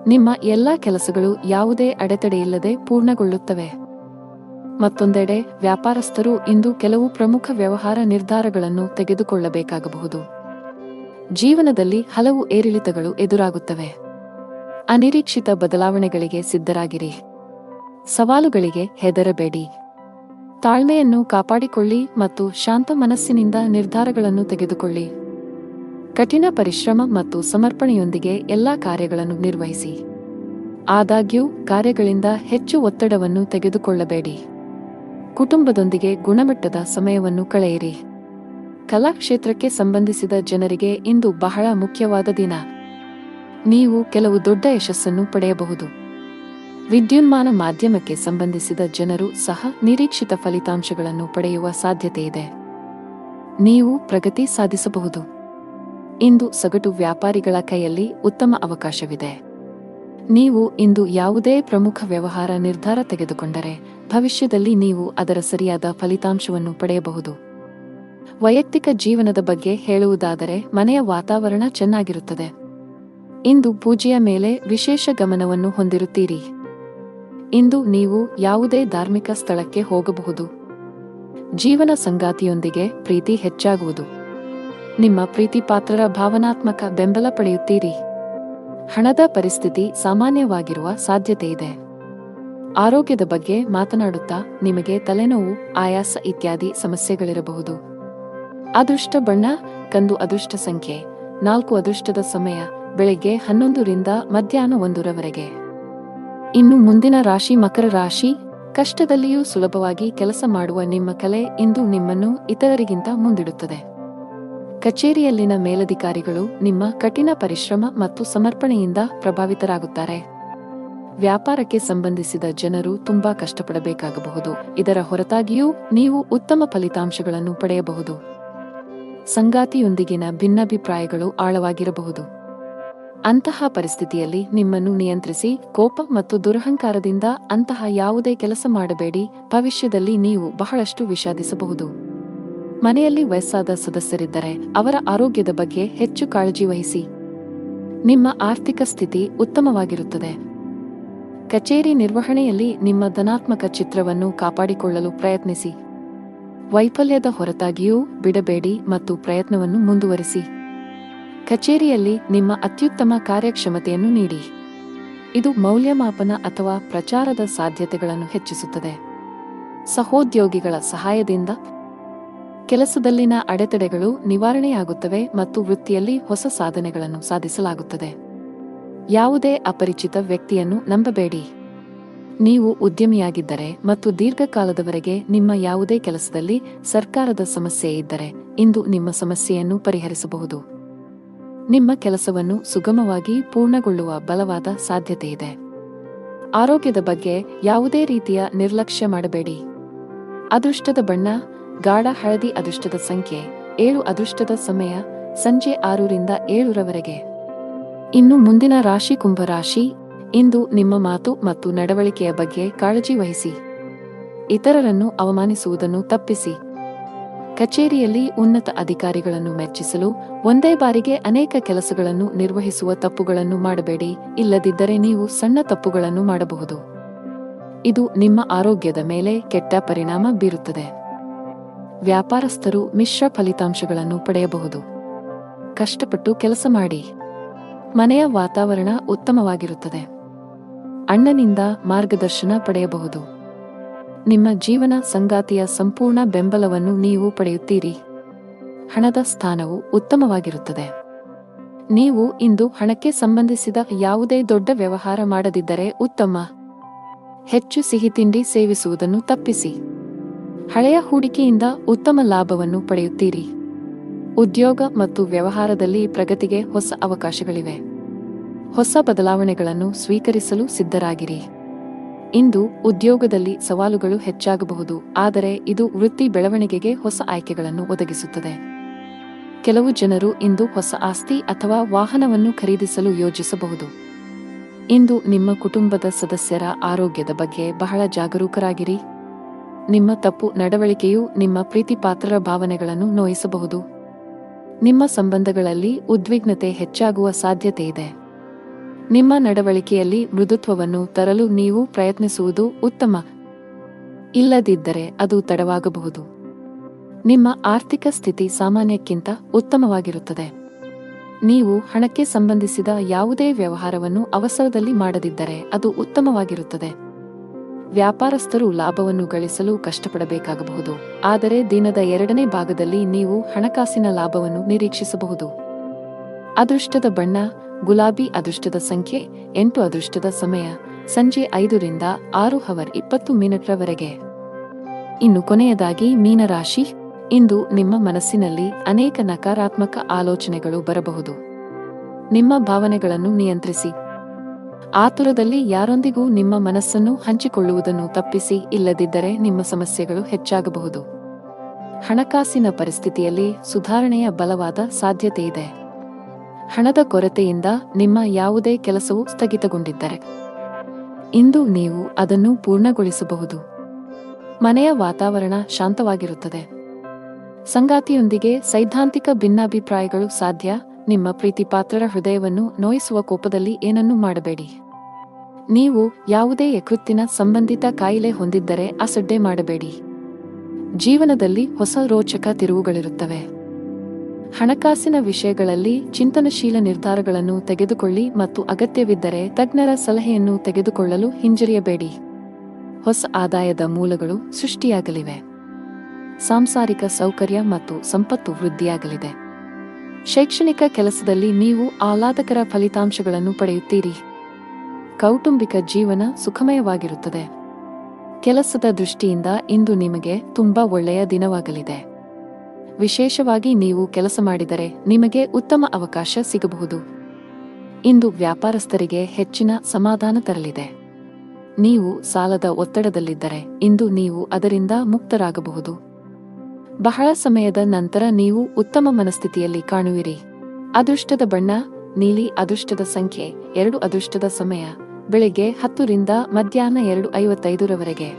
ನಿಮ್ಮ ಎಲ್ಲಾ ಕೆಲಸಗಳು ಯಾವುದೇ ಅಡೆತಡೆಯಿಲ್ಲದೆ ಪೂರ್ಣಗೊಳ್ಳುತ್ತವೆ. ಮತ್ತೊಂದೆಡೆ ವ್ಯಾಪಾರಸ್ಥರು ಇಂದು ಕೆಲವು ಪ್ರಮುಖ ವ್ಯವಹಾರ ನಿರ್ಧಾರಗಳನ್ನು ತೆಗೆದುಕೊಳ್ಳಬೇಕಾಗಬಹುದು. ಜೀವನದಲ್ಲಿ ಹಲವು ಏರಿಳಿತಗಳು ಎದುರಾಗುತ್ತವೆ. ಅನಿರೀಕ್ಷಿತ ಬದಲಾವಣೆಗಳಿಗೆ ಸಿದ್ಧರಾಗಿರಿ. ಸವಾಲುಗಳಿಗೆ ಹೆದರಬೇಡಿ. ತಾಳ್ಮೆಯನ್ನು ಕಾಪಾಡಿಕೊಳ್ಳಿ ಮತ್ತು ಶಾಂತ ಮನಸ್ಸಿನಿಂದ ನಿರ್ಧಾರಗಳನ್ನು ತೆಗೆದುಕೊಳ್ಳಿ. ಕಠಿಣ ಪರಿಶ್ರಮ ಮತ್ತು ಸಮರ್ಪಣೆಯೊಂದಿಗೆ ಎಲ್ಲಾ ಕಾರ್ಯಗಳನ್ನು ನಿರ್ವಹಿಸಿ. ಆದಾಗ್ಯೂ ಕಾರ್ಯಗಳಿಂದ ಹೆಚ್ಚು ಒತ್ತಡವನ್ನು ತೆಗೆದುಕೊಳ್ಳಬೇಡಿ. ಕುಟುಂಬದೊಂದಿಗೆ ಗುಣಮಟ್ಟದ ಸಮಯವನ್ನು ಕಳೆಯಿರಿ. ಕಲಾ ಕ್ಷೇತ್ರಕ್ಕೆ ಸಂಬಂಧಿಸಿದ ಜನರಿಗೆ ಇಂದು ಬಹಳ ಮುಖ್ಯವಾದ ದಿನ. ನೀವು ಕೆಲವು ದೊಡ್ಡ ಯಶಸ್ಸನ್ನು ಪಡೆಯಬಹುದು. ವಿದ್ಯುನ್ಮಾನ ಮಾಧ್ಯಮಕ್ಕೆ ಸಂಬಂಧಿಸಿದ ಜನರು ಸಹ ನಿರೀಕ್ಷಿತ ಫಲಿತಾಂಶಗಳನ್ನು ಪಡೆಯುವ ಸಾಧ್ಯತೆಯಿದೆ. ನೀವು ಪ್ರಗತಿ ಸಾಧಿಸಬಹುದು. ಇಂದು ಸಗಟು ವ್ಯಾಪಾರಿಗಳ ಕೈಯಲ್ಲಿ ಉತ್ತಮ ಅವಕಾಶವಿದೆ. ನೀವು ಇಂದು ಯಾವುದೇ ಪ್ರಮುಖ ವ್ಯವಹಾರ ನಿರ್ಧಾರ ತೆಗೆದುಕೊಂಡರೆ ಭವಿಷ್ಯದಲ್ಲಿ ನೀವು ಅದರ ಸರಿಯಾದ ಫಲಿತಾಂಶವನ್ನು ಪಡೆಯಬಹುದು. ವೈಯಕ್ತಿಕ ಜೀವನದ ಬಗ್ಗೆ ಹೇಳುವುದಾದರೆ ಮನೆಯ ವಾತಾವರಣ ಚೆನ್ನಾಗಿರುತ್ತದೆ. ಇಂದು ಪೂಜೆಯ ಮೇಲೆ ವಿಶೇಷ ಗಮನವನ್ನು ಹೊಂದಿರುತ್ತೀರಿ. ಇಂದು ನೀವು ಯಾವುದೇ ಧಾರ್ಮಿಕ ಸ್ಥಳಕ್ಕೆ ಹೋಗಬಹುದು. ಜೀವನ ಸಂಗಾತಿಯೊಂದಿಗೆ ಪ್ರೀತಿ ಹೆಚ್ಚಾಗುವುದು. ನಿಮ್ಮ ಪ್ರೀತಿ ಪಾತ್ರರ ಭಾವನಾತ್ಮಕ ಬೆಂಬಲ ಪಡೆಯುತ್ತೀರಿ. ಹಣದ ಪರಿಸ್ಥಿತಿ ಸಾಮಾನ್ಯವಾಗಿರುವ ಸಾಧ್ಯತೆಯಿದೆ. ಆರೋಗ್ಯದ ಬಗ್ಗೆ ಮಾತನಾಡುತ್ತಾ ನಿಮಗೆ ತಲೆನೋವು, ಆಯಾಸ ಇತ್ಯಾದಿ ಸಮಸ್ಯೆಗಳಿರಬಹುದು. ಅದೃಷ್ಟ ಬಣ್ಣ ಕಂದು, ಅದೃಷ್ಟ ಸಂಖ್ಯೆ 4, ಅದೃಷ್ಟದ ಸಮಯ ಬೆಳಿಗ್ಗೆ 11 ರಿಂದ ಮಧ್ಯಾಹ್ನ 1 ರವರೆಗೆ. ಇನ್ನು ಮುಂದಿನ ರಾಶಿ ಮಕರ ರಾಶಿ. ಕಷ್ಟದಲ್ಲಿಯೂ ಸುಲಭವಾಗಿ ಕೆಲಸ ಮಾಡುವ ನಿಮ್ಮ ಕಲೆ ಇಂದು ನಿಮ್ಮನ್ನು ಇತರರಿಗಿಂತ ಮುಂದಿಡುತ್ತದೆ. ಕಚೇರಿಯಲ್ಲಿನ ಮೇಲಧಿಕಾರಿಗಳು ನಿಮ್ಮ ಕಠಿಣ ಪರಿಶ್ರಮ ಮತ್ತು ಸಮರ್ಪಣೆಯಿಂದ ಪ್ರಭಾವಿತರಾಗುತ್ತಾರೆ. ವ್ಯಾಪಾರಕ್ಕೆ ಸಂಬಂಧಿಸಿದ ಜನರು ತುಂಬಾ ಕಷ್ಟಪಡಬೇಕಾಗಬಹುದು. ಇದರ ಹೊರತಾಗಿಯೂ ನೀವು ಉತ್ತಮ ಫಲಿತಾಂಶಗಳನ್ನು ಪಡೆಯಬಹುದು. ಸಂಗಾತಿಯೊಂದಿಗಿನ ಭಿನ್ನಾಭಿಪ್ರಾಯಗಳು ಆಳವಾಗಿರಬಹುದು. ಅಂತಹ ಪರಿಸ್ಥಿತಿಯಲ್ಲಿ ನಿಮ್ಮನ್ನು ನಿಯಂತ್ರಿಸಿ, ಕೋಪ ಮತ್ತು ದುರಹಂಕಾರದಿಂದ ಅಂತಹ ಯಾವುದೇ ಕೆಲಸ ಮಾಡಬೇಡಿ. ಭವಿಷ್ಯದಲ್ಲಿ ನೀವು ಬಹಳಷ್ಟು ವಿಷಾದಿಸಬಹುದು. ಮನೆಯಲ್ಲಿ ವಯಸ್ಸಾದ ಸದಸ್ಯರಿದ್ದರೆ ಅವರ ಆರೋಗ್ಯದ ಬಗ್ಗೆ ಹೆಚ್ಚು ಕಾಳಜಿ ವಹಿಸಿ. ನಿಮ್ಮ ಆರ್ಥಿಕ ಸ್ಥಿತಿ ಉತ್ತಮವಾಗಿರುತ್ತದೆ. ಕಚೇರಿ ನಿರ್ವಹಣೆಯಲ್ಲಿ ನಿಮ್ಮ ಧನಾತ್ಮಕ ಚಿತ್ರವನ್ನು ಕಾಪಾಡಿಕೊಳ್ಳಲು ಪ್ರಯತ್ನಿಸಿ. ವೈಫಲ್ಯದ ಹೊರತಾಗಿಯೂ ಬಿಡಬೇಡಿ ಮತ್ತು ಪ್ರಯತ್ನವನ್ನು ಮುಂದುವರಿಸಿ. ಕಚೇರಿಯಲ್ಲಿ ನಿಮ್ಮ ಅತ್ಯುತ್ತಮ ಕಾರ್ಯಕ್ಷಮತೆಯನ್ನು ನೀಡಿ. ಇದು ಮೌಲ್ಯಮಾಪನ ಅಥವಾ ಪ್ರಚಾರದ ಸಾಧ್ಯತೆಗಳನ್ನು ಹೆಚ್ಚಿಸುತ್ತದೆ. ಸಹೋದ್ಯೋಗಿಗಳ ಸಹಾಯದಿಂದ ಕೆಲಸದಲ್ಲಿನ ಅಡೆತಡೆಗಳು ನಿವಾರಣೆಯಾಗುತ್ತವೆ ಮತ್ತು ವೃತ್ತಿಯಲ್ಲಿ ಹೊಸ ಸಾಧನೆಗಳನ್ನು ಸಾಧಿಸಲಾಗುತ್ತದೆ. ಯಾವುದೇ ಅಪರಿಚಿತ ವ್ಯಕ್ತಿಯನ್ನು ನಂಬಬೇಡಿ. ನೀವು ಉದ್ಯಮಿಯಾಗಿದ್ದರೆ ಮತ್ತು ದೀರ್ಘಕಾಲದವರೆಗೆ ನಿಮ್ಮ ಯಾವುದೇ ಕೆಲಸದಲ್ಲಿ ಸರ್ಕಾರದ ಸಮಸ್ಯೆ ಇದ್ದರೆ ಇಂದು ನಿಮ್ಮ ಸಮಸ್ಯೆಯನ್ನು ಪರಿಹರಿಸಬಹುದು. ನಿಮ್ಮ ಕೆಲಸವನ್ನು ಸುಗಮವಾಗಿ ಪೂರ್ಣಗೊಳ್ಳುವ ಬಲವಾದ ಸಾಧ್ಯತೆಯಿದೆ. ಆರೋಗ್ಯದ ಬಗ್ಗೆ ಯಾವುದೇ ರೀತಿಯ ನಿರ್ಲಕ್ಷ್ಯ ಮಾಡಬೇಡಿ. ಅದೃಷ್ಟದ ಬಣ್ಣ ಗಾಢ ಹಳದಿ, ಅದೃಷ್ಟದ ಸಂಖ್ಯೆ 7, ಅದೃಷ್ಟದ ಸಮಯ ಸಂಜೆ 6 ರಿಂದ 7 ರವರೆಗೆ. ಇನ್ನು ಮುಂದಿನ ರಾಶಿ ಕುಂಭರಾಶಿ. ಇಂದು ನಿಮ್ಮ ಮಾತು ಮತ್ತು ನಡವಳಿಕೆಯ ಬಗ್ಗೆ ಕಾಳಜಿ ವಹಿಸಿ. ಇತರರನ್ನು ಅವಮಾನಿಸುವುದನ್ನು ತಪ್ಪಿಸಿ. ಕಚೇರಿಯಲ್ಲಿ ಉನ್ನತ ಅಧಿಕಾರಿಗಳನ್ನು ಮೆಚ್ಚಿಸಲು ಒಂದೇ ಬಾರಿಗೆ ಅನೇಕ ಕೆಲಸಗಳನ್ನು ನಿರ್ವಹಿಸುವ ತಪ್ಪುಗಳನ್ನು ಮಾಡಬೇಡಿ. ಇಲ್ಲದಿದ್ದರೆ ನೀವು ಸಣ್ಣ ತಪ್ಪುಗಳನ್ನು ಮಾಡಬಹುದು. ಇದು ನಿಮ್ಮ ಆರೋಗ್ಯದ ಮೇಲೆ ಕೆಟ್ಟ ಪರಿಣಾಮ ಬೀರುತ್ತದೆ. ವ್ಯಾಪಾರಸ್ಥರು ಮಿಶ್ರ ಫಲಿತಾಂಶಗಳನ್ನು ಪಡೆಯಬಹುದು. ಕಷ್ಟಪಟ್ಟು ಕೆಲಸ ಮಾಡಿ. ಮನೆಯ ವಾತಾವರಣ ಉತ್ತಮವಾಗಿರುತ್ತದೆ. ಅಣ್ಣನಿಂದ ಮಾರ್ಗದರ್ಶನ ಪಡೆಯಬಹುದು. ನಿಮ್ಮ ಜೀವನ ಸಂಗಾತಿಯ ಸಂಪೂರ್ಣ ಬೆಂಬಲವನ್ನು ನೀವು ಪಡೆಯುತ್ತೀರಿ. ಹಣದ ಸ್ಥಾನವು ಉತ್ತಮವಾಗಿರುತ್ತದೆ. ನೀವು ಇಂದು ಹಣಕ್ಕೆ ಸಂಬಂಧಿಸಿದ ಯಾವುದೇ ದೊಡ್ಡ ವ್ಯವಹಾರ ಮಾಡದಿದ್ದರೆ ಉತ್ತಮ. ಹೆಚ್ಚು ಸಿಹಿತಿಂಡಿ ಸೇವಿಸುವುದನ್ನು ತಪ್ಪಿಸಿ. ಹಳೆಯ ಹೂಡಿಕೆಯಿಂದ ಉತ್ತಮ ಲಾಭವನ್ನು ಪಡೆಯುತ್ತೀರಿ. ಉದ್ಯೋಗ ಮತ್ತು ವ್ಯವಹಾರದಲ್ಲಿ ಪ್ರಗತಿಗೆ ಹೊಸ ಅವಕಾಶಗಳಿವೆ. ಹೊಸ ಬದಲಾವಣೆಗಳನ್ನು ಸ್ವೀಕರಿಸಲು ಸಿದ್ಧರಾಗಿರಿ. ಇಂದು ಉದ್ಯೋಗದಲ್ಲಿ ಸವಾಲುಗಳು ಹೆಚ್ಚಾಗಬಹುದು, ಆದರೆ ಇದು ವೃತ್ತಿ ಬೆಳವಣಿಗೆಗೆ ಹೊಸ ಆಯ್ಕೆಗಳನ್ನು ಒದಗಿಸುತ್ತದೆ. ಕೆಲವು ಜನರು ಇಂದು ಹೊಸ ಆಸ್ತಿ ಅಥವಾ ವಾಹನವನ್ನು ಖರೀದಿಸಲು ಯೋಜಿಸಬಹುದು. ಇಂದು ನಿಮ್ಮ ಕುಟುಂಬದ ಸದಸ್ಯರ ಆರೋಗ್ಯದ ಬಗ್ಗೆ ಬಹಳ ಜಾಗರೂಕರಾಗಿರಿ. ನಿಮ್ಮ ತಪ್ಪು ನಡವಳಿಕೆಯು ನಿಮ್ಮ ಪ್ರೀತಿಪಾತ್ರರ ಭಾವನೆಗಳನ್ನು ನೋಯಿಸಬಹುದು. ನಿಮ್ಮ ಸಂಬಂಧಗಳಲ್ಲಿ ಉದ್ವಿಗ್ನತೆ ಹೆಚ್ಚಾಗುವ ಸಾಧ್ಯತೆಯಿದೆ. ನಿಮ್ಮ ನಡವಳಿಕೆಯಲ್ಲಿ ಮೃದುತ್ವವನ್ನು ತರಲು ನೀವು ಪ್ರಯತ್ನಿಸುವುದು ಉತ್ತಮ. ಇಲ್ಲದಿದ್ದರೆ ಅದು ತಡವಾಗಬಹುದು. ನಿಮ್ಮ ಆರ್ಥಿಕ ಸ್ಥಿತಿ ಸಾಮಾನ್ಯಕ್ಕಿಂತ ಉತ್ತಮವಾಗಿರುತ್ತದೆ. ನೀವು ಹಣಕ್ಕೆ ಸಂಬಂಧಿಸಿದ ಯಾವುದೇ ವ್ಯವಹಾರವನ್ನು ಅವಸರದಲ್ಲಿ ಮಾಡದಿದ್ದರೆ ಅದು ಉತ್ತಮವಾಗಿರುತ್ತದೆ. ವ್ಯಾಪಾರಸ್ಥರು ಲಾಭವನ್ನು ಗಳಿಸಲು ಕಷ್ಟಪಡಬೇಕಾಗಬಹುದು, ಆದರೆ ದಿನದ 2ನೇ ಭಾಗದಲ್ಲಿ ನೀವು ಹಣಕಾಸಿನ ಲಾಭವನ್ನು ನಿರೀಕ್ಷಿಸಬಹುದು. ಅದೃಷ್ಟದ ಬಣ್ಣ ಗುಲಾಬಿ, ಅದೃಷ್ಟದ ಸಂಖ್ಯೆ 8, ಅದೃಷ್ಟದ ಸಮಯ ಸಂಜೆ 5 ರಿಂದ 6:20 ರವರೆಗೆ. ಇನ್ನು ಕೊನೆಯದಾಗಿ ಮೀನರಾಶಿ. ಇಂದು ನಿಮ್ಮ ಮನಸ್ಸಿನಲ್ಲಿ ಅನೇಕ ನಕಾರಾತ್ಮಕ ಆಲೋಚನೆಗಳು ಬರಬಹುದು. ನಿಮ್ಮ ಭಾವನೆಗಳನ್ನು ನಿಯಂತ್ರಿಸಿ. ಆತುರದಲ್ಲಿ ಯಾರೊಂದಿಗೂ ನಿಮ್ಮ ಮನಸ್ಸನ್ನು ಹಂಚಿಕೊಳ್ಳುವುದನ್ನು ತಪ್ಪಿಸಿ. ಇಲ್ಲದಿದ್ದರೆ ನಿಮ್ಮ ಸಮಸ್ಯೆಗಳು ಹೆಚ್ಚಾಗಬಹುದು. ಹಣಕಾಸಿನ ಪರಿಸ್ಥಿತಿಯಲ್ಲಿ ಸುಧಾರಣೆಯ ಬಲವಾದ ಸಾಧ್ಯತೆಯಿದೆ. ಹಣದ ಕೊರತೆಯಿಂದ ನಿಮ್ಮ ಯಾವುದೇ ಕೆಲಸವು ಸ್ಥಗಿತಗೊಂಡಿದ್ದರೆ ಇಂದು ನೀವು ಅದನ್ನು ಪೂರ್ಣಗೊಳಿಸಬಹುದು. ಮನೆಯ ವಾತಾವರಣ ಶಾಂತವಾಗಿರುತ್ತದೆ. ಸಂಗಾತಿಯೊಂದಿಗೆ ಸೈದ್ಧಾಂತಿಕ ಭಿನ್ನಾಭಿಪ್ರಾಯಗಳು ಸಾಧ್ಯ. ನಿಮ್ಮ ಪ್ರೀತಿಪಾತ್ರರ ಹೃದಯವನ್ನು ನೋಯಿಸುವ ಕೋಪದಲ್ಲಿ ಏನನ್ನೂ ಮಾಡಬೇಡಿ. ನೀವು ಯಾವುದೇ ಯಕೃತ್ತಿನ ಸಂಬಂಧಿತ ಕಾಯಿಲೆ ಹೊಂದಿದ್ದರೆ ಅಸಡ್ಡೆ ಮಾಡಬೇಡಿ. ಜೀವನದಲ್ಲಿ ಹೊಸ ರೋಚಕ ತಿರುವುಗಳಿರುತ್ತವೆ. ಹಣಕಾಸಿನ ವಿಷಯಗಳಲ್ಲಿ ಚಿಂತನಶೀಲ ನಿರ್ಧಾರಗಳನ್ನು ತೆಗೆದುಕೊಳ್ಳಿ ಮತ್ತು ಅಗತ್ಯವಿದ್ದರೆ ತಜ್ಞರ ಸಲಹೆಯನ್ನು ತೆಗೆದುಕೊಳ್ಳಲು ಹಿಂಜರಿಯಬೇಡಿ. ಹೊಸ ಆದಾಯದ ಮೂಲಗಳು ಸೃಷ್ಟಿಯಾಗಲಿವೆ. ಸಾಂಸಾರಿಕ ಸೌಕರ್ಯ ಮತ್ತು ಸಂಪತ್ತು ವೃದ್ಧಿಯಾಗಲಿದೆ. ಶೈಕ್ಷಣಿಕ ಕೆಲಸದಲ್ಲಿ ನೀವು ಆಹ್ಲಾದಕರ ಫಲಿತಾಂಶಗಳನ್ನು ಪಡೆಯುತ್ತೀರಿ. ಕೌಟುಂಬಿಕ ಜೀವನ ಸುಖಮಯವಾಗಿರುತ್ತದೆ. ಕೆಲಸದ ದೃಷ್ಟಿಯಿಂದ ಇಂದು ನಿಮಗೆ ತುಂಬಾ ಒಳ್ಳೆಯ ದಿನವಾಗಲಿದೆ. ವಿಶೇಷವಾಗಿ ನೀವು ಕೆಲಸ ಮಾಡಿದರೆ ನಿಮಗೆ ಉತ್ತಮ ಅವಕಾಶ ಸಿಗಬಹುದು. ಇಂದು ವ್ಯಾಪಾರಸ್ಥರಿಗೆ ಹೆಚ್ಚಿನ ಸಮಾಧಾನ ತರಲಿದೆ. ನೀವು ಸಾಲದ ಒತ್ತಡದಲ್ಲಿದ್ದರೆ ಇಂದು ನೀವು ಅದರಿಂದ ಮುಕ್ತರಾಗಬಹುದು. ಬಹಳ ಸಮಯದ ನಂತರ ನೀವು ಉತ್ತಮ ಮನಸ್ಥಿತಿಯಲ್ಲಿ ಕಾಣುವಿರಿ. ಅದೃಷ್ಟದ ಬಣ್ಣ ನೀಲಿ. ಅದೃಷ್ಟದ ಸಂಖ್ಯೆ 2. ಅದೃಷ್ಟದ ಸಮಯ ಬೆಳಿಗ್ಗೆ 10 ರಿಂದ ಮಧ್ಯಾಹ್ನ 2:55 ರವರೆಗೆ.